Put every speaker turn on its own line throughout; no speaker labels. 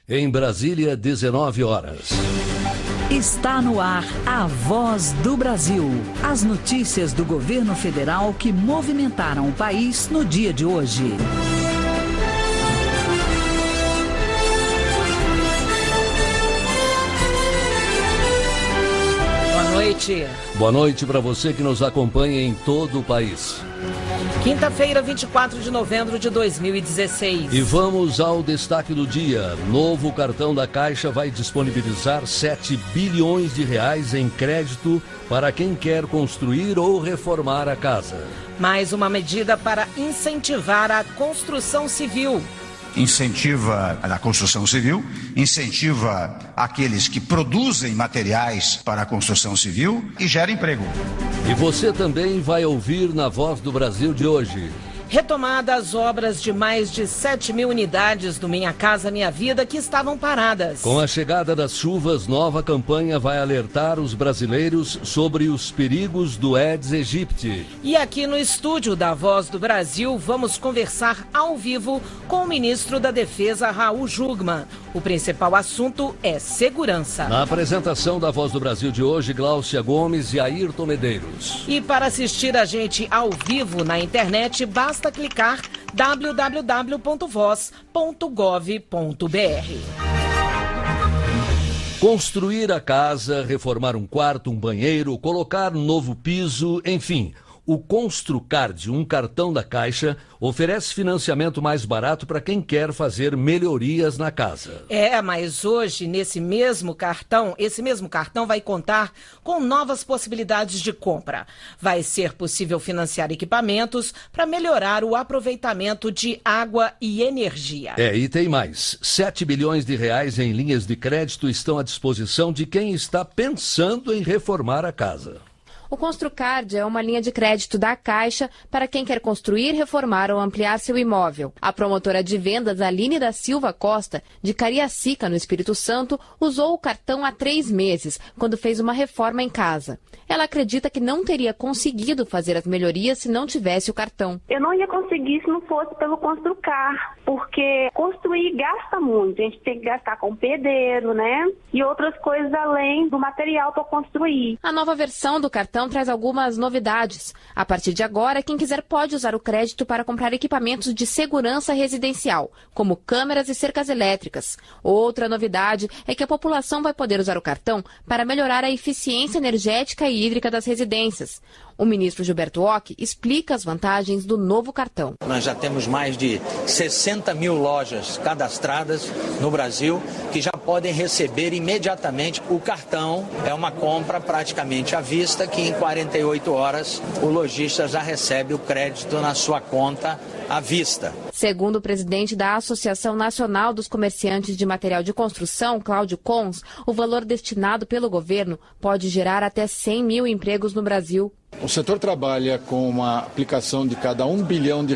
Em Brasília, 19 horas.
Está no ar a Voz do Brasil. As notícias do governo federal que movimentaram o país no dia de hoje.
Boa noite.
Boa noite para você que nos acompanha em todo o país.
Quinta-feira, 24 de novembro de 2016.
E vamos ao destaque do dia. Novo cartão da Caixa vai disponibilizar 7 bilhões de reais em crédito para quem quer construir ou reformar a casa.
Mais uma medida para incentivar a construção civil.
Incentiva a construção civil, incentiva aqueles que produzem materiais para a construção civil e gera emprego.
E você também vai ouvir na Voz do Brasil de hoje.
Retomada as obras de mais de 7 mil unidades do Minha Casa Minha Vida que estavam paradas.
Com a chegada das chuvas, nova campanha vai alertar os brasileiros sobre os perigos do Aedes aegypti.
E aqui no estúdio da Voz do Brasil, vamos conversar ao vivo com o ministro da Defesa, Raul Jungmann. O principal assunto é segurança.
Na apresentação da Voz do Brasil de hoje, Gláucia Gomes e Ayrton Medeiros.
E para assistir a gente ao vivo na internet, basta clicar www.voz.gov.br.
Construir a casa, reformar um quarto, um banheiro, colocar um novo piso, enfim. O Construcard, um cartão da Caixa, oferece financiamento mais barato para quem quer fazer melhorias na casa.
Mas hoje, esse mesmo cartão vai contar com novas possibilidades de compra. Vai ser possível financiar equipamentos para melhorar o aproveitamento de água e energia.
E tem mais. 7 bilhões de reais em linhas de crédito estão à disposição de quem está pensando em reformar a casa.
O Construcard é uma linha de crédito da Caixa para quem quer construir, reformar ou ampliar seu imóvel. A promotora de vendas Aline da Silva Costa, de Cariacica, no Espírito Santo, usou o cartão há 3 meses, quando fez uma reforma em casa. Ela acredita que não teria conseguido fazer as melhorias se não tivesse o cartão.
Eu não ia conseguir se não fosse pelo Construcard, porque construir gasta muito. A gente tem que gastar com pedreiro, né? E outras coisas além do material para construir.
A nova versão do cartão traz algumas novidades. A partir de agora, quem quiser pode usar o crédito para comprar equipamentos de segurança residencial, como câmeras e cercas elétricas. Outra novidade é que a população vai poder usar o cartão para melhorar a eficiência energética e hídrica das residências. O ministro Gilberto Occhi explica as vantagens do novo cartão.
Nós já temos mais de 60 mil lojas cadastradas no Brasil que já podem receber imediatamente o cartão. É uma compra praticamente à vista que em 48 horas o lojista já recebe o crédito na sua conta à vista.
Segundo o presidente da Associação Nacional dos Comerciantes de Material de Construção, Cláudio Cons, o valor destinado pelo governo pode gerar até 100 mil empregos no Brasil.
O setor trabalha com uma aplicação de cada R$1 bilhão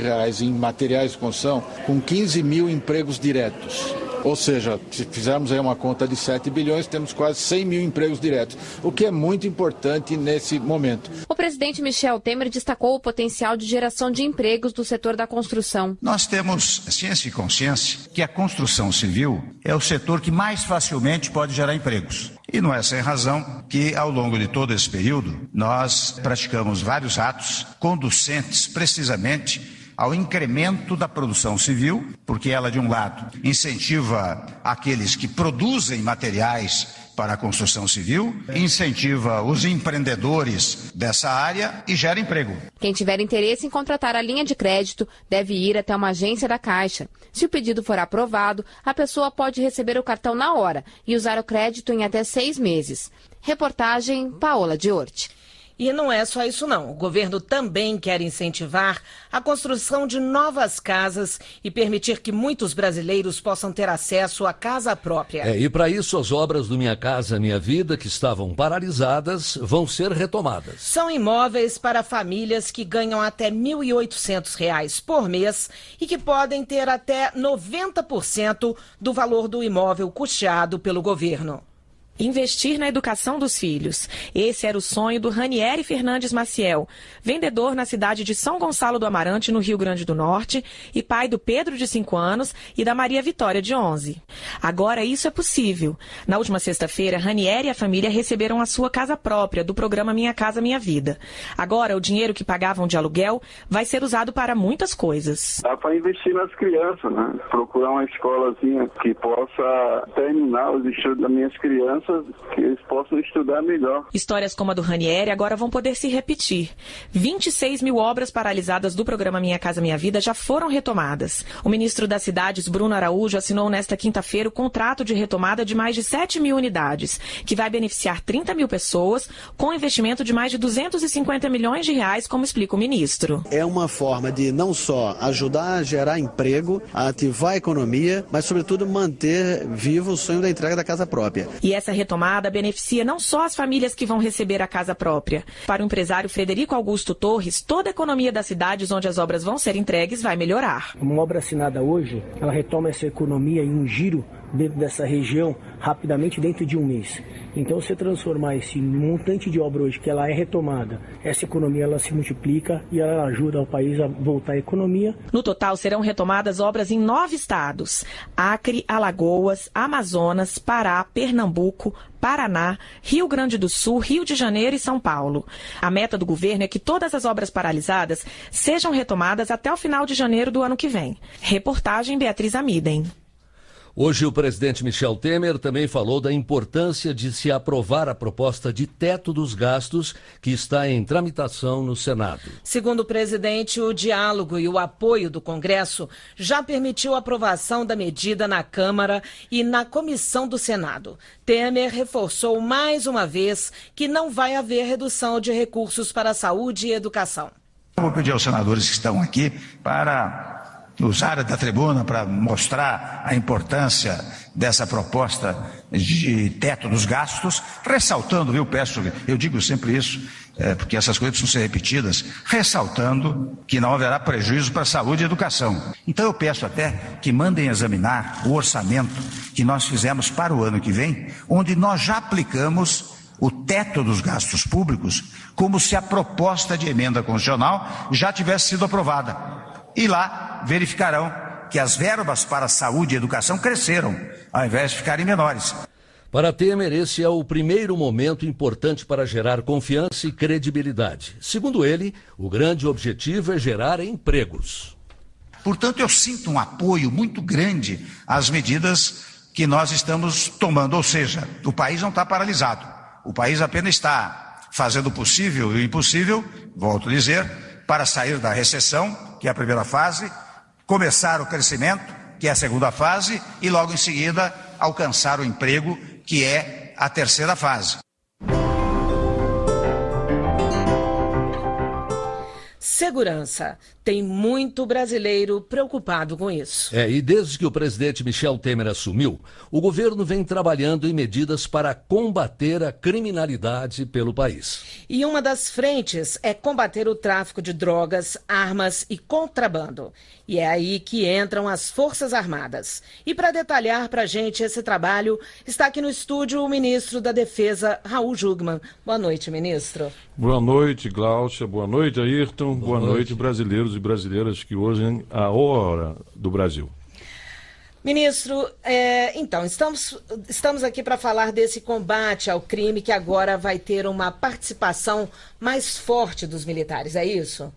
em materiais de construção, com 15 mil empregos diretos. Ou seja, se fizermos aí uma conta de 7 bilhões, temos quase 100 mil empregos diretos, o que é muito importante nesse momento.
O presidente Michel Temer destacou o potencial de geração de empregos do setor da construção.
Nós temos ciência e consciência que a construção civil é o setor que mais facilmente pode gerar empregos. E não é sem razão que, ao longo de todo esse período, nós praticamos vários atos conducentes precisamente ao incremento da produção civil, porque ela, de um lado, incentiva aqueles que produzem materiais para a construção civil, incentiva os empreendedores dessa área e gera emprego.
Quem tiver interesse em contratar a linha de crédito deve ir até uma agência da Caixa. Se o pedido for aprovado, a pessoa pode receber o cartão na hora e usar o crédito em até 6 meses. Reportagem Paola Diorti.
E não é só isso não. O governo também quer incentivar a construção de novas casas e permitir que muitos brasileiros possam ter acesso à casa própria.
E para isso as obras do Minha Casa Minha Vida, que estavam paralisadas, vão ser retomadas.
São imóveis para famílias que ganham até R$ 1.800 por mês e que podem ter até 90% do valor do imóvel custeado pelo governo.
investir na educação dos filhos. Esse era o sonho do Ranieri Fernandes Maciel, vendedor na cidade de São Gonçalo do Amarante, no Rio Grande do Norte, e pai do Pedro, de 5 anos, e da Maria Vitória, de 11. Agora isso é possível. Na última sexta-feira, Ranieri e a família receberam a sua casa própria do programa Minha Casa Minha Vida. Agora, o dinheiro que pagavam de aluguel vai ser usado para muitas coisas.
Dá para investir nas crianças, né? Procurar uma escolazinha que possa terminar os estudos das minhas crianças, que eles possam estudar melhor.
Histórias como a do Ranieri agora vão poder se repetir. 26 mil obras paralisadas do programa Minha Casa Minha Vida já foram retomadas. O ministro das Cidades, Bruno Araújo, assinou nesta quinta-feira o contrato de retomada de mais de 7 mil unidades, que vai beneficiar 30 mil pessoas, com investimento de mais de 250 milhões de reais, como explica o ministro.
É uma forma de não só ajudar a gerar emprego, a ativar a economia, mas sobretudo manter vivo o sonho da entrega da casa própria.
E essa retomada beneficia não só as famílias que vão receber a casa própria. Para o empresário Frederico Augusto Torres, toda a economia das cidades onde as obras vão ser entregues vai melhorar.
Uma obra assinada hoje, ela retoma essa economia em um giro dentro dessa região rapidamente dentro de um mês. Então, você transformar esse montante de obra hoje, que ela é retomada, essa economia ela se multiplica e ela ajuda o país a voltar à economia.
No total, serão retomadas obras em 9 estados: Acre, Alagoas, Amazonas, Pará, Pernambuco, Paraná, Rio Grande do Sul, Rio de Janeiro e São Paulo. A meta do governo é que todas as obras paralisadas sejam retomadas até o final de janeiro do ano que vem. Reportagem Beatriz Amiden.
Hoje, o presidente Michel Temer também falou da importância de se aprovar a proposta de teto dos gastos que está em tramitação no Senado.
Segundo o presidente, o diálogo e o apoio do Congresso já permitiu a aprovação da medida na Câmara e na comissão do Senado. Temer reforçou mais uma vez que não vai haver redução de recursos para a saúde e educação.
Eu vou pedir aos senadores que estão aqui para usar da tribuna para mostrar a importância dessa proposta de teto dos gastos, ressaltando, eu digo sempre isso, porque essas coisas precisam ser repetidas, ressaltando que não haverá prejuízo para a saúde e educação. Então eu peço até que mandem examinar o orçamento que nós fizemos para o ano que vem, onde nós já aplicamos o teto dos gastos públicos, como se a proposta de emenda constitucional já tivesse sido aprovada. E lá verificarão que as verbas para saúde e educação cresceram, ao invés de ficarem menores.
Para Temer, esse é o primeiro momento importante para gerar confiança e credibilidade. Segundo ele, o grande objetivo é gerar empregos.
Portanto, eu sinto um apoio muito grande às medidas que nós estamos tomando, ou seja, o país não está paralisado. O país apenas está fazendo o possível e o impossível, volto a dizer, para sair da recessão, que é a primeira fase, começar o crescimento, que é a segunda fase, e logo em seguida alcançar o emprego, que é a terceira fase.
Segurança. Tem muito brasileiro preocupado com isso.
E desde que o presidente Michel Temer assumiu, o governo vem trabalhando em medidas para combater a criminalidade pelo país.
E uma das frentes é combater o tráfico de drogas, armas e contrabando. E é aí que entram as Forças Armadas. E para detalhar para a gente esse trabalho, está aqui no estúdio o ministro da Defesa, Raul Jungmann. Boa noite, ministro.
Boa noite, Gláucia. Boa noite, Ayrton. Boa noite, brasileiros e brasileiras que hoje é a hora do Brasil.
Ministro, então, estamos aqui para falar desse combate ao crime que agora vai ter uma participação mais forte dos militares, é isso?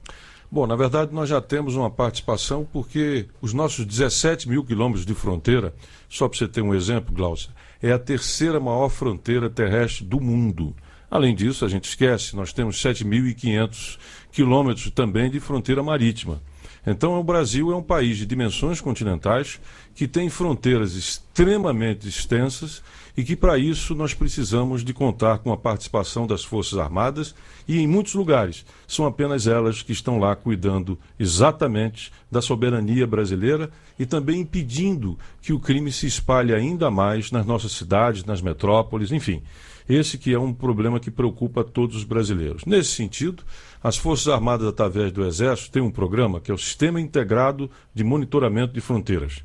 Bom, na verdade nós já temos uma participação porque os nossos 17 mil quilômetros de fronteira, só para você ter um exemplo, Gláucia, é a terceira maior fronteira terrestre do mundo. Além disso, a gente esquece, nós temos 7.500 quilômetros também de fronteira marítima. Então, o Brasil é um país de dimensões continentais que tem fronteiras extremamente extensas e que, para isso, nós precisamos de contar com a participação das Forças Armadas e, em muitos lugares, são apenas elas que estão lá cuidando exatamente da soberania brasileira e também impedindo que o crime se espalhe ainda mais nas nossas cidades, nas metrópoles, enfim. Esse que é um problema que preocupa todos os brasileiros. Nesse sentido, as Forças Armadas, através do Exército, têm um programa que é o Sistema Integrado de Monitoramento de Fronteiras,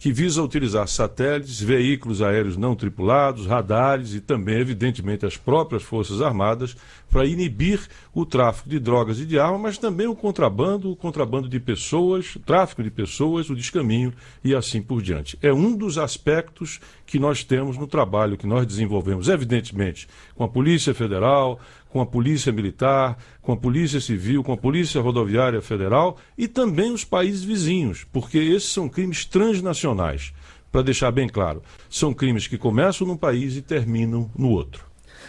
que visa utilizar satélites, veículos aéreos não tripulados, radares e também, evidentemente, as próprias Forças Armadas para inibir o tráfico de drogas e de armas, mas também o contrabando de pessoas, o tráfico de pessoas, o descaminho e assim por diante. É um dos aspectos que nós temos no trabalho que nós desenvolvemos, evidentemente, com a Polícia Federal, com a Polícia Militar, com a Polícia Civil, com a Polícia Rodoviária Federal e também os países vizinhos, porque esses são crimes transnacionais. Para deixar bem claro, são crimes que começam num país e terminam no outro.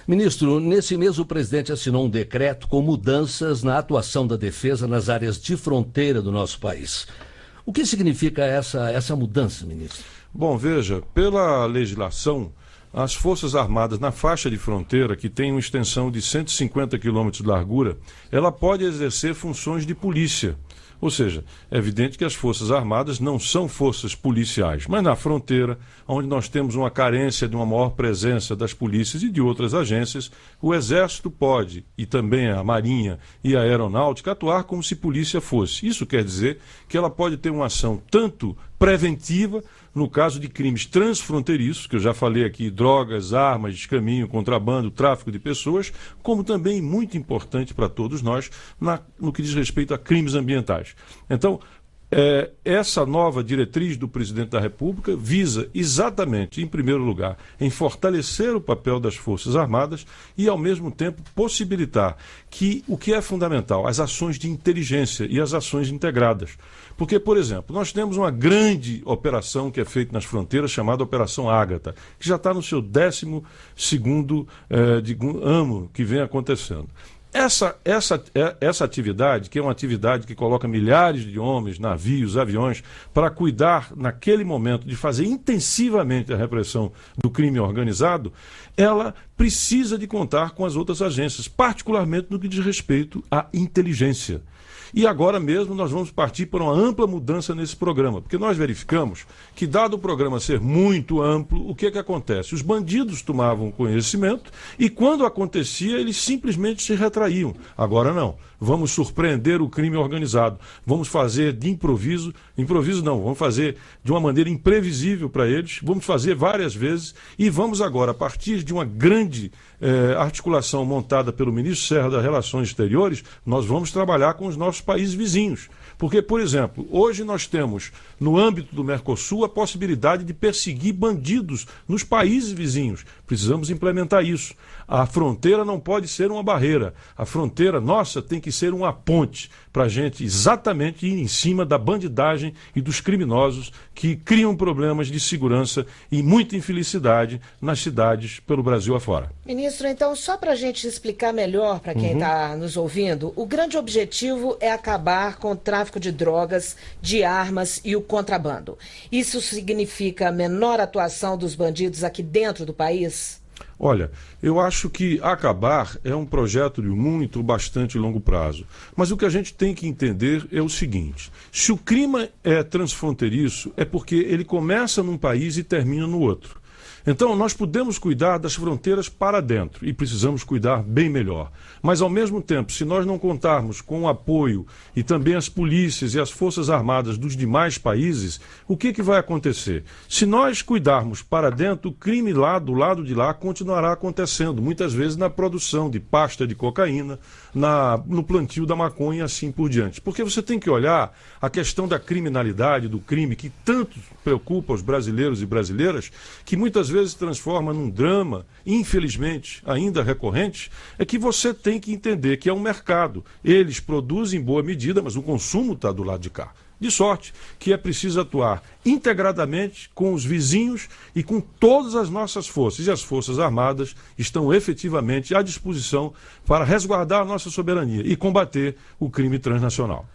Ministro, nesse mês o presidente assinou um decreto com mudanças na atuação da defesa nas áreas de fronteira do nosso país. O que significa essa mudança, ministro?
Bom, veja, pela legislação, as Forças Armadas na faixa de fronteira, que tem uma extensão de 150 quilômetros de largura, ela pode exercer funções de polícia. Ou seja, é evidente que as Forças Armadas não são forças policiais, mas na fronteira, onde nós temos uma carência de uma maior presença das polícias e de outras agências, o Exército pode, e também a Marinha e a Aeronáutica, atuar como se polícia fosse. Isso quer dizer que ela pode ter uma ação tanto preventiva, no caso de crimes transfronteiriços, que eu já falei aqui, drogas, armas, descaminho, contrabando, tráfico de pessoas, como também muito importante para todos nós no que diz respeito a crimes ambientais. Então, essa nova diretriz do presidente da República visa exatamente, em primeiro lugar, em fortalecer o papel das Forças Armadas e, ao mesmo tempo, possibilitar que o que é fundamental, as ações de inteligência e as ações integradas. Porque, por exemplo, nós temos uma grande operação que é feita nas fronteiras, chamada Operação Ágata, que já está no seu 12º ano que vem acontecendo. Essa atividade, que é uma atividade que coloca milhares de homens, navios, aviões, para cuidar, naquele momento, de fazer intensivamente a repressão do crime organizado, ela precisa de contar com as outras agências, particularmente no que diz respeito à inteligência. E agora mesmo nós vamos partir para uma ampla mudança nesse programa, porque nós verificamos que, dado o programa ser muito amplo, o que acontece? Os bandidos tomavam conhecimento e, quando acontecia, eles simplesmente se retraíam. Agora não. Vamos surpreender o crime organizado. Vamos fazer de improviso não, vamos fazer de uma maneira imprevisível para eles, vamos fazer várias vezes e vamos agora, a partir de uma grande articulação montada pelo ministro Serra das Relações Exteriores, nós vamos trabalhar com os nossos países vizinhos. Porque, por exemplo, hoje nós temos, no âmbito do Mercosul, a possibilidade de perseguir bandidos nos países vizinhos. Precisamos implementar isso. A fronteira não pode ser uma barreira. A fronteira nossa tem que ser uma ponte para a gente exatamente ir em cima da bandidagem e dos criminosos que criam problemas de segurança e muita infelicidade nas cidades pelo Brasil afora.
Ministro, então, só para a gente explicar melhor para quem está nos ouvindo, o grande objetivo é acabar com o tráfico de drogas, de armas e o contrabando. Isso significa menor atuação dos bandidos aqui dentro do país?
Olha, eu acho que acabar é um projeto de muito, bastante longo prazo. Mas o que a gente tem que entender é o seguinte: se o crime é transfronteiriço, é porque ele começa num país e termina no outro. Então, nós podemos cuidar das fronteiras para dentro e precisamos cuidar bem melhor. Mas, ao mesmo tempo, se nós não contarmos com o apoio e também as polícias e as forças armadas dos demais países, o que vai acontecer? Se nós cuidarmos para dentro, o crime lá, do lado de lá, continuará acontecendo, muitas vezes na produção de pasta de cocaína, no plantio da maconha e assim por diante. Porque você tem que olhar a questão da criminalidade, do crime, que tanto preocupa os brasileiros e brasileiras, que muitas vezes se transforma num drama, infelizmente, ainda recorrente, é que você tem que entender que é um mercado. Eles produzem em boa medida, mas o consumo está do lado de cá. De sorte que é preciso atuar integradamente com os vizinhos e com todas as nossas forças. E as Forças Armadas estão efetivamente à disposição para resguardar a nossa soberania e combater o crime transnacional.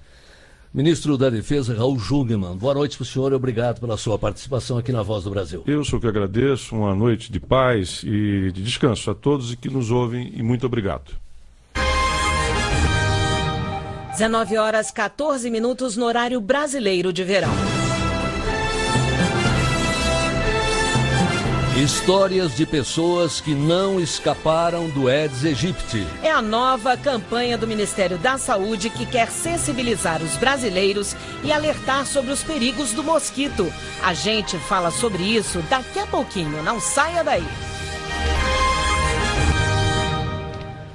Ministro da Defesa, Raul Jungmann, boa noite para o senhor e obrigado pela sua participação aqui na Voz do Brasil.
Eu sou que agradeço, uma noite de paz e de descanso a todos que nos ouvem e muito obrigado.
19h14 no horário brasileiro de verão.
Histórias de pessoas que não escaparam do Aedes aegypti.
É a nova campanha do Ministério da Saúde que quer sensibilizar os brasileiros e alertar sobre os perigos do mosquito. A gente fala sobre isso daqui a pouquinho, não saia daí.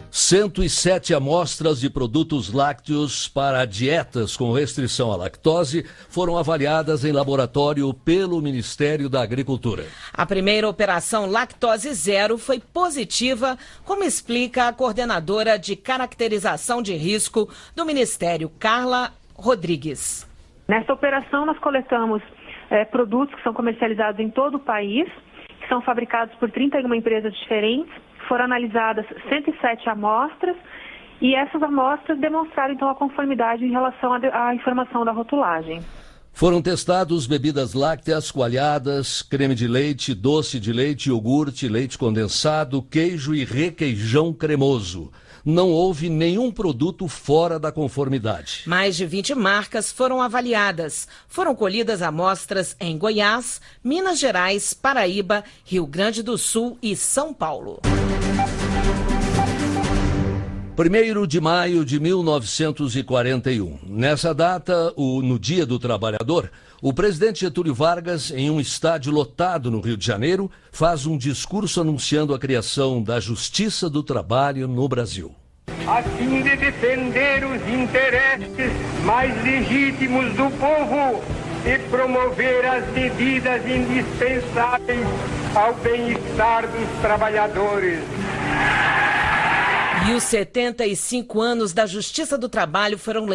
107 amostras de produtos lácteos para dietas com restrição à lactose foram avaliadas em laboratório pelo Ministério da Agricultura.
A primeira operação Lactose Zero foi positiva, como explica a coordenadora de caracterização de risco do Ministério, Carla Rodrigues.
Nessa operação nós coletamos produtos que são comercializados em todo o país, que são fabricados por 31 empresas diferentes. Foram analisadas 107 amostras e essas amostras demonstraram, então, a conformidade em relação à informação da rotulagem.
Foram testados bebidas lácteas coalhadas, creme de leite, doce de leite, iogurte, leite condensado, queijo e requeijão cremoso. Não houve nenhum produto fora da conformidade.
Mais de 20 marcas foram avaliadas. Foram colhidas amostras em Goiás, Minas Gerais, Paraíba, Rio Grande do Sul e São Paulo.
1º de maio de 1941. Nessa data, no Dia do Trabalhador, o presidente Getúlio Vargas, em um estádio lotado no Rio de Janeiro, faz um discurso anunciando a criação da Justiça do Trabalho no Brasil.
A fim de defender os interesses mais legítimos do povo e promover as medidas indispensáveis ao bem-estar dos trabalhadores.
E os 75 anos da Justiça do Trabalho foram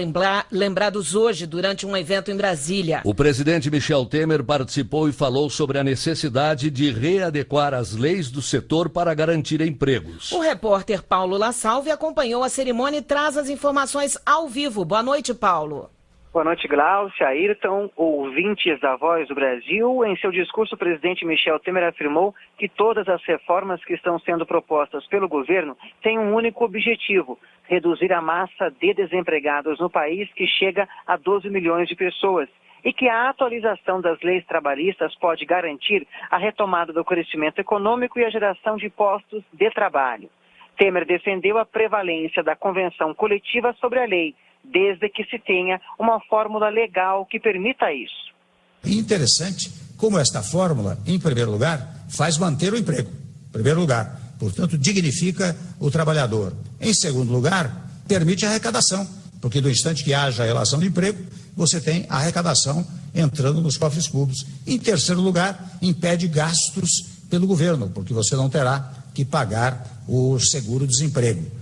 lembrados hoje durante um evento em Brasília.
O presidente Michel Temer participou e falou sobre a necessidade de readequar as leis do setor para garantir empregos.
O repórter Paulo La Salve acompanhou a cerimônia e traz as informações ao vivo. Boa noite, Paulo.
Boa noite, Glaucia, Ayrton, ouvintes da Voz do Brasil. Em seu discurso, o presidente Michel Temer afirmou que todas as reformas que estão sendo propostas pelo governo têm um único objetivo: reduzir a massa de desempregados no país, que chega a 12 milhões de pessoas, e que a atualização das leis trabalhistas pode garantir a retomada do crescimento econômico e a geração de postos de trabalho. Temer defendeu a prevalência da convenção coletiva sobre a lei, desde que se tenha uma fórmula legal que permita isso.
Interessante como esta fórmula, em primeiro lugar, faz manter o emprego. Em primeiro lugar, portanto, dignifica o trabalhador. Em segundo lugar, permite a arrecadação, porque do instante que haja a relação de emprego, você tem a arrecadação entrando nos cofres públicos. Em terceiro lugar, impede gastos pelo governo, porque você não terá que pagar o seguro-desemprego.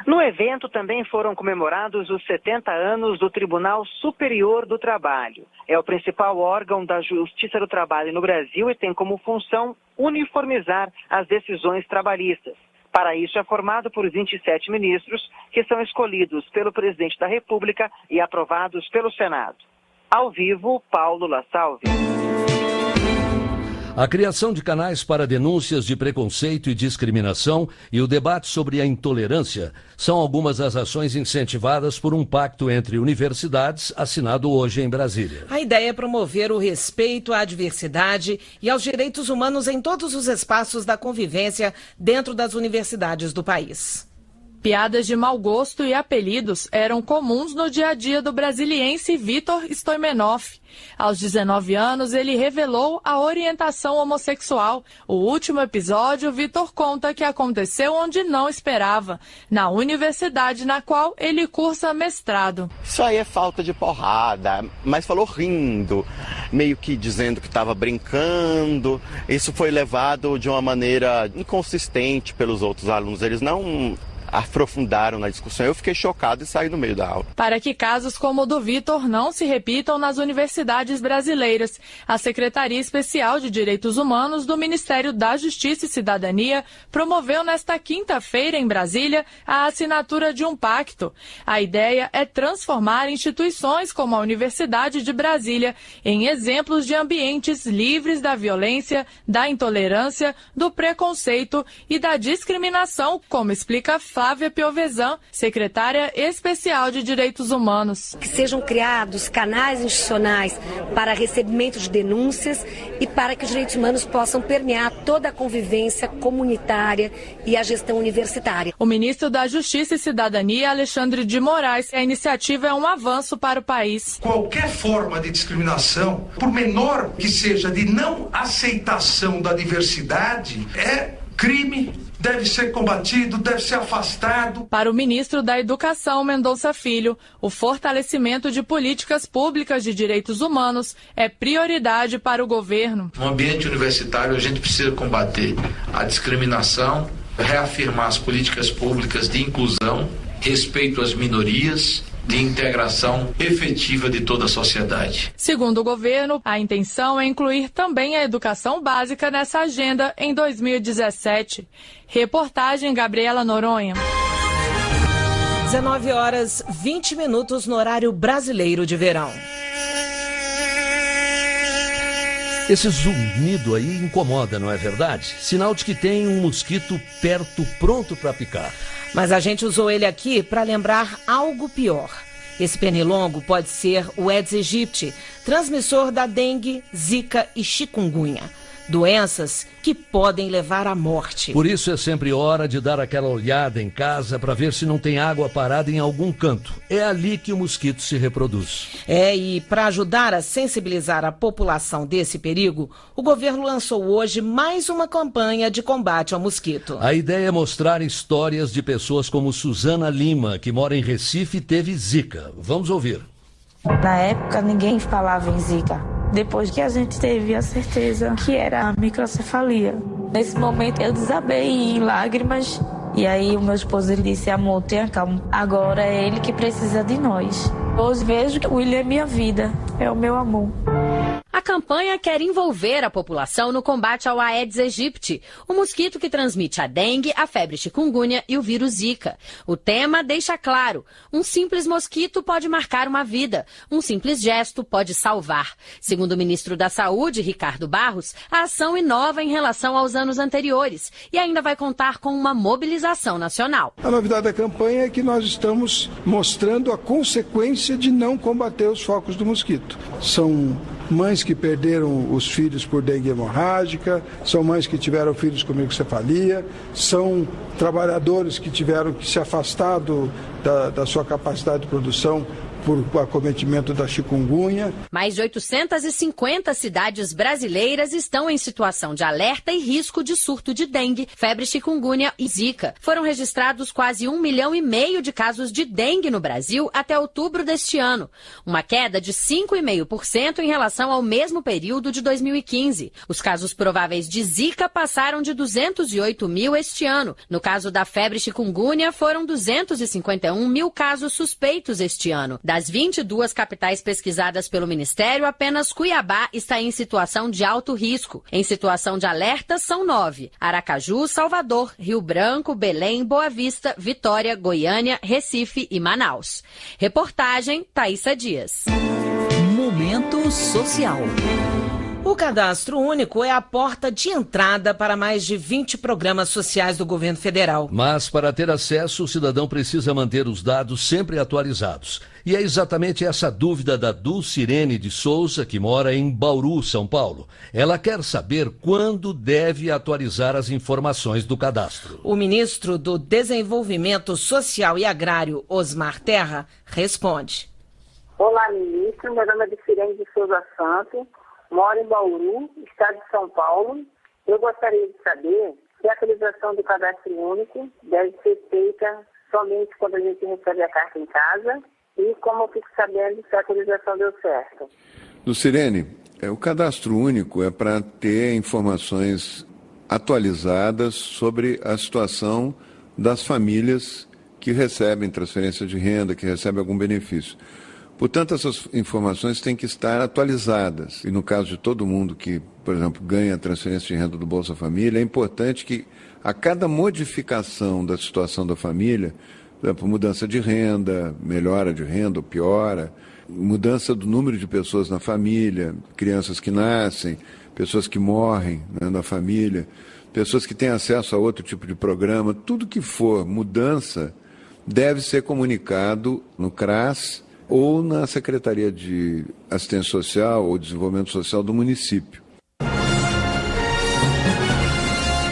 No evento também foram comemorados os 70 anos do Tribunal Superior do Trabalho. É o principal órgão da Justiça do Trabalho no Brasil e tem como função uniformizar as decisões trabalhistas. Para isso é formado por 27 ministros que são escolhidos pelo presidente da República e aprovados pelo Senado. Ao vivo, Paulo La Salve.
A criação de canais para denúncias de preconceito e discriminação e o debate sobre a intolerância são algumas das ações incentivadas por um pacto entre universidades assinado hoje em Brasília.
A ideia é promover o respeito à diversidade e aos direitos humanos em todos os espaços da convivência dentro das universidades do país.
Piadas de mau gosto e apelidos eram comuns no dia a dia do brasiliense Vitor Stoimenov. Aos 19 anos, ele revelou a orientação homossexual. O último episódio, Vitor conta que aconteceu onde não esperava, na universidade na qual ele cursa mestrado.
Isso aí é falta de porrada, mas falou rindo, meio que dizendo que estava brincando. Isso foi levado de uma maneira inconsistente pelos outros alunos. Eles não aprofundaram na discussão. Eu fiquei chocado e saí no meio da aula.
Para que casos como o do Vitor não se repitam nas universidades brasileiras, a Secretaria Especial de Direitos Humanos do Ministério da Justiça e Cidadania promoveu nesta quinta-feira em Brasília a assinatura de um pacto. A ideia é transformar instituições como a Universidade de Brasília em exemplos de ambientes livres da violência, da intolerância, do preconceito e da discriminação, como explica Flávia Flávia Piovesan, secretária especial de Direitos Humanos.
Que sejam criados canais institucionais para recebimento de denúncias e para que os direitos humanos possam permear toda a convivência comunitária e a gestão universitária.
O ministro da Justiça e Cidadania, Alexandre de Moraes, a iniciativa é um avanço para o país.
Qualquer forma de discriminação, por menor que seja, de não aceitação da diversidade, é crime, deve ser combatido, deve ser afastado.
Para o ministro da Educação, Mendonça Filho, o fortalecimento de políticas públicas de direitos humanos é prioridade para o governo.
No ambiente universitário, a gente precisa combater a discriminação, reafirmar as políticas públicas de inclusão, respeito às minorias, de integração efetiva de toda a sociedade.
Segundo o governo, a intenção é incluir também a educação básica nessa agenda em 2017. Reportagem Gabriela Noronha.
19h20 no horário brasileiro de verão.
Esse zunido aí incomoda, não é verdade? Sinal de que tem um mosquito perto, pronto para picar.
Mas a gente usou ele aqui para lembrar algo pior. Esse pernilongo pode ser o Aedes aegypti, transmissor da dengue, zika e chikungunya. Doenças que podem levar à morte.
Por isso é sempre hora de dar aquela olhada em casa para ver se não tem água parada em algum canto. É ali que o mosquito se reproduz.
E para ajudar a sensibilizar a população desse perigo, o governo lançou hoje mais uma campanha de combate ao mosquito.
A ideia é mostrar histórias de pessoas como Suzana Lima, que mora em Recife e teve zika. Vamos ouvir.
Na época, ninguém falava em zika. Depois que a gente teve a certeza que era a microcefalia. Nesse momento, eu desabei em lágrimas. E aí, o meu esposo ele disse, amor, tenha calma. Agora é ele que precisa de nós. Hoje vejo que o William é minha vida, é o meu amor.
A campanha quer envolver a população no combate ao Aedes aegypti, o mosquito que transmite a dengue, a febre chikungunya e o vírus Zika. O tema deixa claro, um simples mosquito pode marcar uma vida, um simples gesto pode salvar. Segundo o ministro da Saúde, Ricardo Barros, a ação inova em relação aos anos anteriores e ainda vai contar com uma mobilização nacional.
A novidade da campanha é que nós estamos mostrando a consequência de não combater os focos do mosquito. São mães que perderam os filhos por dengue hemorrágica, são mães que tiveram filhos com microcefalia, são trabalhadores que tiveram que se afastar da sua capacidade de produção por acometimento da chikungunya.
Mais de 850 cidades brasileiras estão em situação de alerta e risco de surto de dengue, febre chikungunya e zika. Foram registrados quase 1,5 milhão de casos de dengue no Brasil até outubro deste ano, uma queda de 5,5% em relação ao mesmo período de 2015. Os casos prováveis de zika passaram de 208 mil este ano. No caso da febre chikungunya, foram 251 mil casos suspeitos este ano. Das 22 capitais pesquisadas pelo Ministério, apenas Cuiabá está em situação de alto risco. Em situação de alerta, são 9. Aracaju, Salvador, Rio Branco, Belém, Boa Vista, Vitória, Goiânia, Recife e Manaus. Reportagem, Thaísa Dias.
Momento Social.
O Cadastro Único é a porta de entrada para mais de 20 programas sociais do governo federal.
Mas para ter acesso, o cidadão precisa manter os dados sempre atualizados. E é exatamente essa dúvida da Dulcirene de Souza, que mora em Bauru, São Paulo. Ela quer saber quando deve atualizar as informações do cadastro.
O ministro do Desenvolvimento Social e Agrário, Osmar Terra, responde.
Olá, ministro. Meu nome é Dulcirene de Souza Santos. Moro em Bauru, estado de São Paulo. Eu gostaria de saber se a atualização do cadastro único deve ser feita somente quando a gente recebe a carta em casa e como eu fico sabendo se a atualização deu certo.
Dulcirene, o cadastro único é para ter informações atualizadas sobre a situação das famílias que recebem transferência de renda, que recebem algum benefício. Portanto, essas informações têm que estar atualizadas. E no caso de todo mundo que, por exemplo, ganha a transferência de renda do Bolsa Família, é importante que a cada modificação da situação da família, por exemplo, mudança de renda, melhora de renda ou piora, mudança do número de pessoas na família, crianças que nascem, pessoas que morrem, né, na família, pessoas que têm acesso a outro tipo de programa, tudo que for mudança deve ser comunicado no CRAS ou na Secretaria de Assistência Social ou Desenvolvimento Social do município.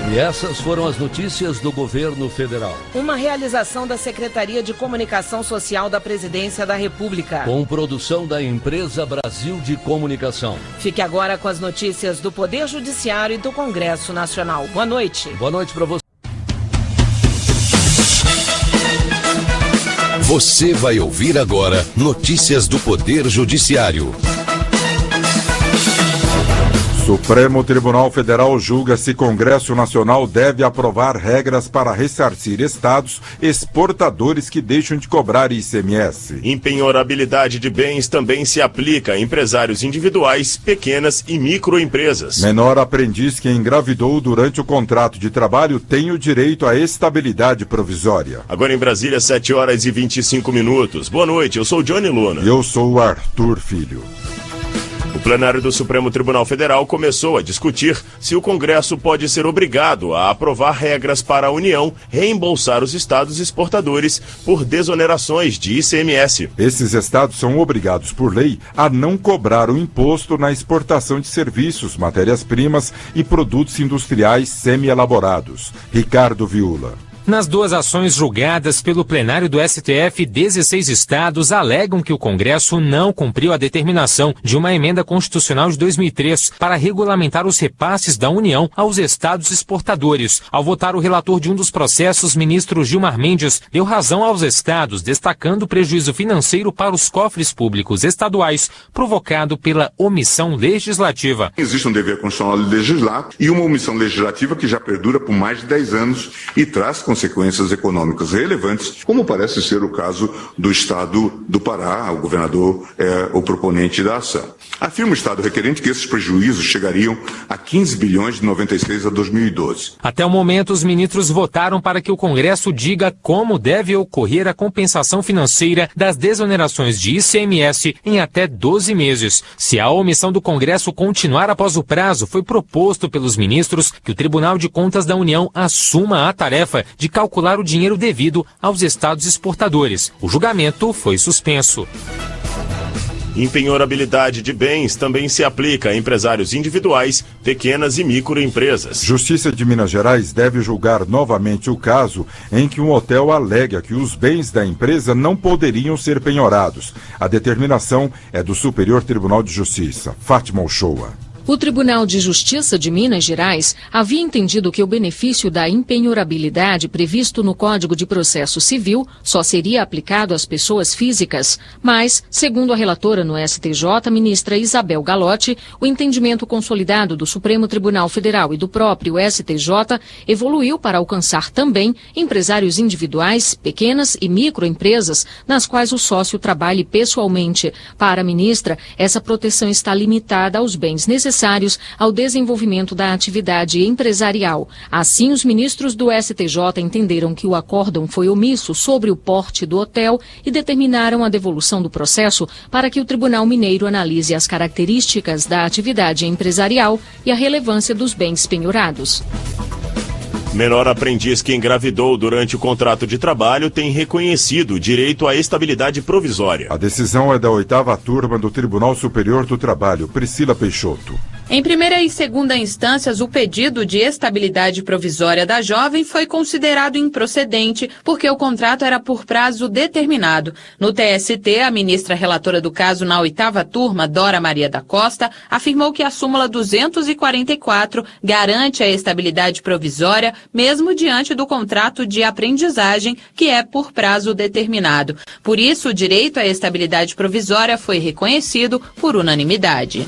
E essas foram as notícias do governo federal.
Uma realização da Secretaria de Comunicação Social da Presidência da República.
Com produção da Empresa Brasil de Comunicação.
Fique agora com as notícias do Poder Judiciário e do Congresso Nacional. Boa noite.
Boa noite para você.
Você vai ouvir agora notícias do Poder Judiciário.
Supremo Tribunal Federal julga se Congresso Nacional deve aprovar regras para ressarcir estados exportadores que deixam de cobrar ICMS.
Impenhorabilidade de bens também se aplica a empresários individuais, pequenas e microempresas.
Menor aprendiz que engravidou durante o contrato de trabalho tem o direito à estabilidade provisória.
Agora em Brasília, 7h25. Boa noite, eu sou Johnny Luna.
E eu sou o Arthur Filho.
O plenário do Supremo Tribunal Federal começou a discutir se o Congresso pode ser obrigado a aprovar regras para a União reembolsar os estados exportadores por desonerações de ICMS.
Esses estados são obrigados por lei a não cobrar o imposto na exportação de serviços, matérias-primas e produtos industriais semi-elaborados. Ricardo Viula.
Nas duas ações julgadas pelo plenário do STF, 16 estados alegam que o Congresso não cumpriu a determinação de uma emenda constitucional de 2003 para regulamentar os repasses da União aos estados exportadores. Ao votar o relator de um dos processos, ministro Gilmar Mendes deu razão aos estados, destacando o prejuízo financeiro para os cofres públicos estaduais provocado pela omissão legislativa.
Existe um dever constitucional de legislar e uma omissão legislativa que já perdura por mais de 10 anos e traz consequências econômicas relevantes, como parece ser o caso do estado do Pará. O governador é o proponente da ação. Afirma o estado requerente que esses prejuízos chegariam a 15 bilhões de 96 a 2012.
Até o momento, os ministros votaram para que o Congresso diga como deve ocorrer a compensação financeira das desonerações de ICMS em até 12 meses. Se a omissão do Congresso continuar após o prazo, foi proposto pelos ministros que o Tribunal de Contas da União assuma a tarefa de calcular o dinheiro devido aos estados exportadores. O julgamento foi suspenso.
Impenhorabilidade de bens também se aplica a empresários individuais, pequenas e microempresas.
Justiça de Minas Gerais deve julgar novamente o caso em que um hotel alega que os bens da empresa não poderiam ser penhorados. A determinação é do Superior Tribunal de Justiça. Fátima Uchoa.
O Tribunal de Justiça de Minas Gerais havia entendido que o benefício da impenhorabilidade previsto no Código de Processo Civil só seria aplicado às pessoas físicas, mas, segundo a relatora no STJ, ministra Isabel Galotti, o entendimento consolidado do Supremo Tribunal Federal e do próprio STJ evoluiu para alcançar também empresários individuais, pequenas e microempresas, nas quais o sócio trabalhe pessoalmente. Para a ministra, essa proteção está limitada aos bens necessários ao desenvolvimento da atividade empresarial. Assim, os ministros do STJ entenderam que o acórdão foi omisso sobre o porte do hotel e determinaram a devolução do processo para que o Tribunal Mineiro analise as características da atividade empresarial e a relevância dos bens penhorados.
Menor aprendiz que engravidou durante o contrato de trabalho tem reconhecido o direito à estabilidade provisória.
A decisão é da 8ª turma do Tribunal Superior do Trabalho. Priscila Peixoto.
Em primeira e segunda instâncias, o pedido de estabilidade provisória da jovem foi considerado improcedente porque o contrato era por prazo determinado. No TST, a ministra relatora do caso na 8ª turma, Dora Maria da Costa, afirmou que a súmula 244 garante a estabilidade provisória mesmo diante do contrato de aprendizagem, que é por prazo determinado. Por isso, o direito à estabilidade provisória foi reconhecido por unanimidade.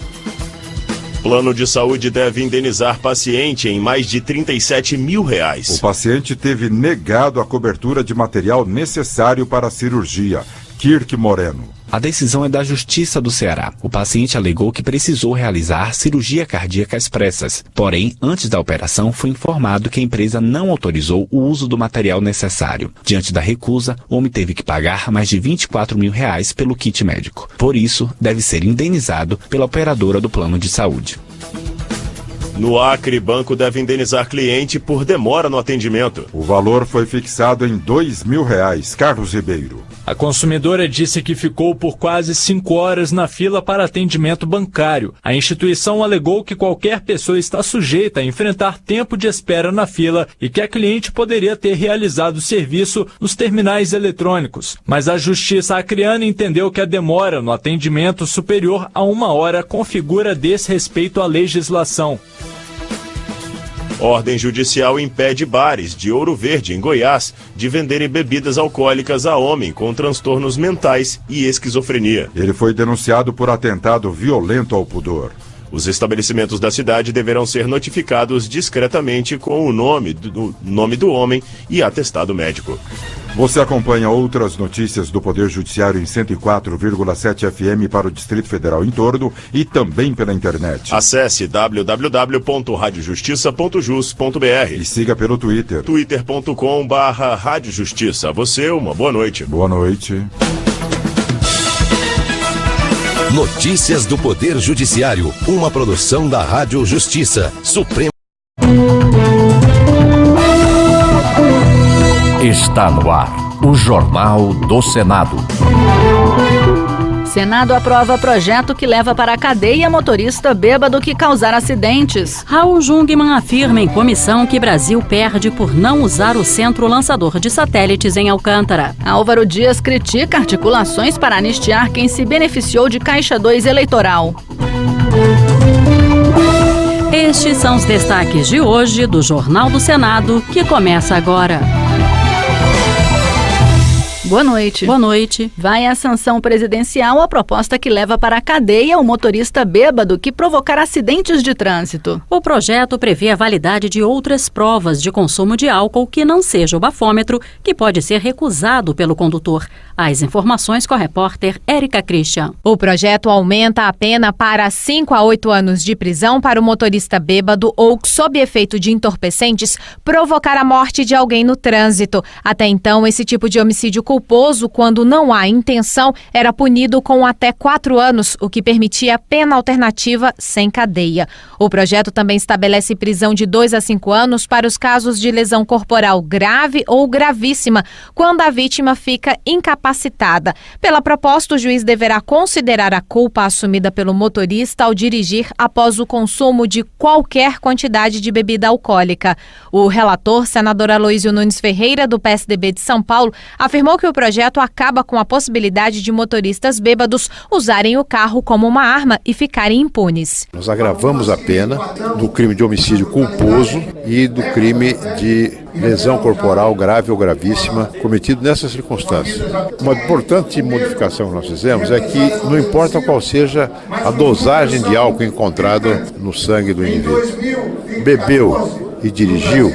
Plano de saúde deve indenizar paciente em mais de R$37 mil.
O paciente teve negado a cobertura de material necessário para a cirurgia. Kirk Moreno.
A decisão é da Justiça do Ceará. O paciente alegou que precisou realizar cirurgia cardíaca às pressas. Porém, antes da operação, foi informado que a empresa não autorizou o uso do material necessário. Diante da recusa, o homem teve que pagar mais de R$24 mil pelo kit médico. Por isso, deve ser indenizado pela operadora do plano de saúde.
No Acre, banco deve indenizar cliente por demora no atendimento.
O valor foi fixado em R$2.000. Carlos Ribeiro.
A consumidora disse que ficou por quase 5 horas na fila para atendimento bancário. A instituição alegou que qualquer pessoa está sujeita a enfrentar tempo de espera na fila e que a cliente poderia ter realizado o serviço nos terminais eletrônicos. Mas a Justiça acreana entendeu que a demora no atendimento superior a 1 hora configura desrespeito à legislação.
Ordem judicial impede bares de Ouro Verde, em Goiás, de venderem bebidas alcoólicas a homem com transtornos mentais e esquizofrenia.
Ele foi denunciado por atentado violento ao pudor.
Os estabelecimentos da cidade deverão ser notificados discretamente com o nome do homem e atestado médico.
Você acompanha outras notícias do Poder Judiciário em 104,7 FM para o Distrito Federal em torno e também pela internet.
Acesse www.radiojustiça.jus.br
e siga pelo Twitter.
twitter.com/radiojustiça. Você, uma boa noite.
Boa noite.
Notícias do Poder Judiciário, uma produção da Rádio Justiça, Supremo.
Está no ar, o Jornal do Senado.
Senado aprova projeto que leva para a cadeia motorista bêbado que causar acidentes.
Raul Jungmann afirma em comissão que Brasil perde por não usar o centro lançador de satélites em Alcântara.
Álvaro Dias critica articulações para anistiar quem se beneficiou de Caixa 2 eleitoral.
Estes são os destaques de hoje do Jornal do Senado, que começa agora.
Boa noite.
Boa noite.
Vai à sanção presidencial a proposta que leva para a cadeia o motorista bêbado que provocar acidentes de trânsito.
O projeto prevê a validade de outras provas de consumo de álcool que não seja o bafômetro, que pode ser recusado pelo condutor. As informações com a repórter Érica Christian.
O projeto aumenta a pena para 5 a 8 anos de prisão para o motorista bêbado ou sob efeito de entorpecentes provocar a morte de alguém no trânsito. Até então, esse tipo de homicídio culposo, quando não há intenção, era punido com até 4 anos, o que permitia pena alternativa sem cadeia. O projeto também estabelece prisão de 2 a 5 anos para os casos de lesão corporal grave ou gravíssima, quando a vítima fica incapacitada. Pela proposta, o juiz deverá considerar a culpa assumida pelo motorista ao dirigir após o consumo de qualquer quantidade de bebida alcoólica. O relator, senador Aloísio Nunes Ferreira, do PSDB de São Paulo, afirmou que o projeto acaba com a possibilidade de motoristas bêbados usarem o carro como uma arma e ficarem impunes.
Nós agravamos a pena do crime de homicídio culposo e do crime de lesão corporal grave ou gravíssima cometido nessas circunstâncias. Uma importante modificação que nós fizemos é que não importa qual seja a dosagem de álcool encontrada no sangue do indivíduo. Bebeu e dirigiu,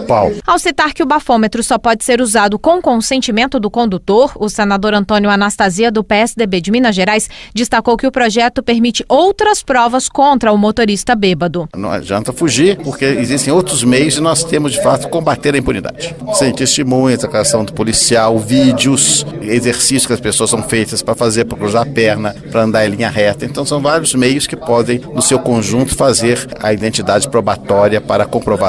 pau.
Ao citar que o bafômetro só pode ser usado com consentimento do condutor, o senador Antônio Anastasia, do PSDB de Minas Gerais, destacou que o projeto permite outras provas contra o motorista bêbado.
Não adianta fugir, porque existem outros meios e nós temos, de fato, combater a impunidade. Sem testemunhas, a declaração do policial, vídeos, exercícios que as pessoas são feitas para fazer, para cruzar a perna, para andar em linha reta. Então são vários meios que podem, no seu conjunto, fazer a identidade probatória para a comprovação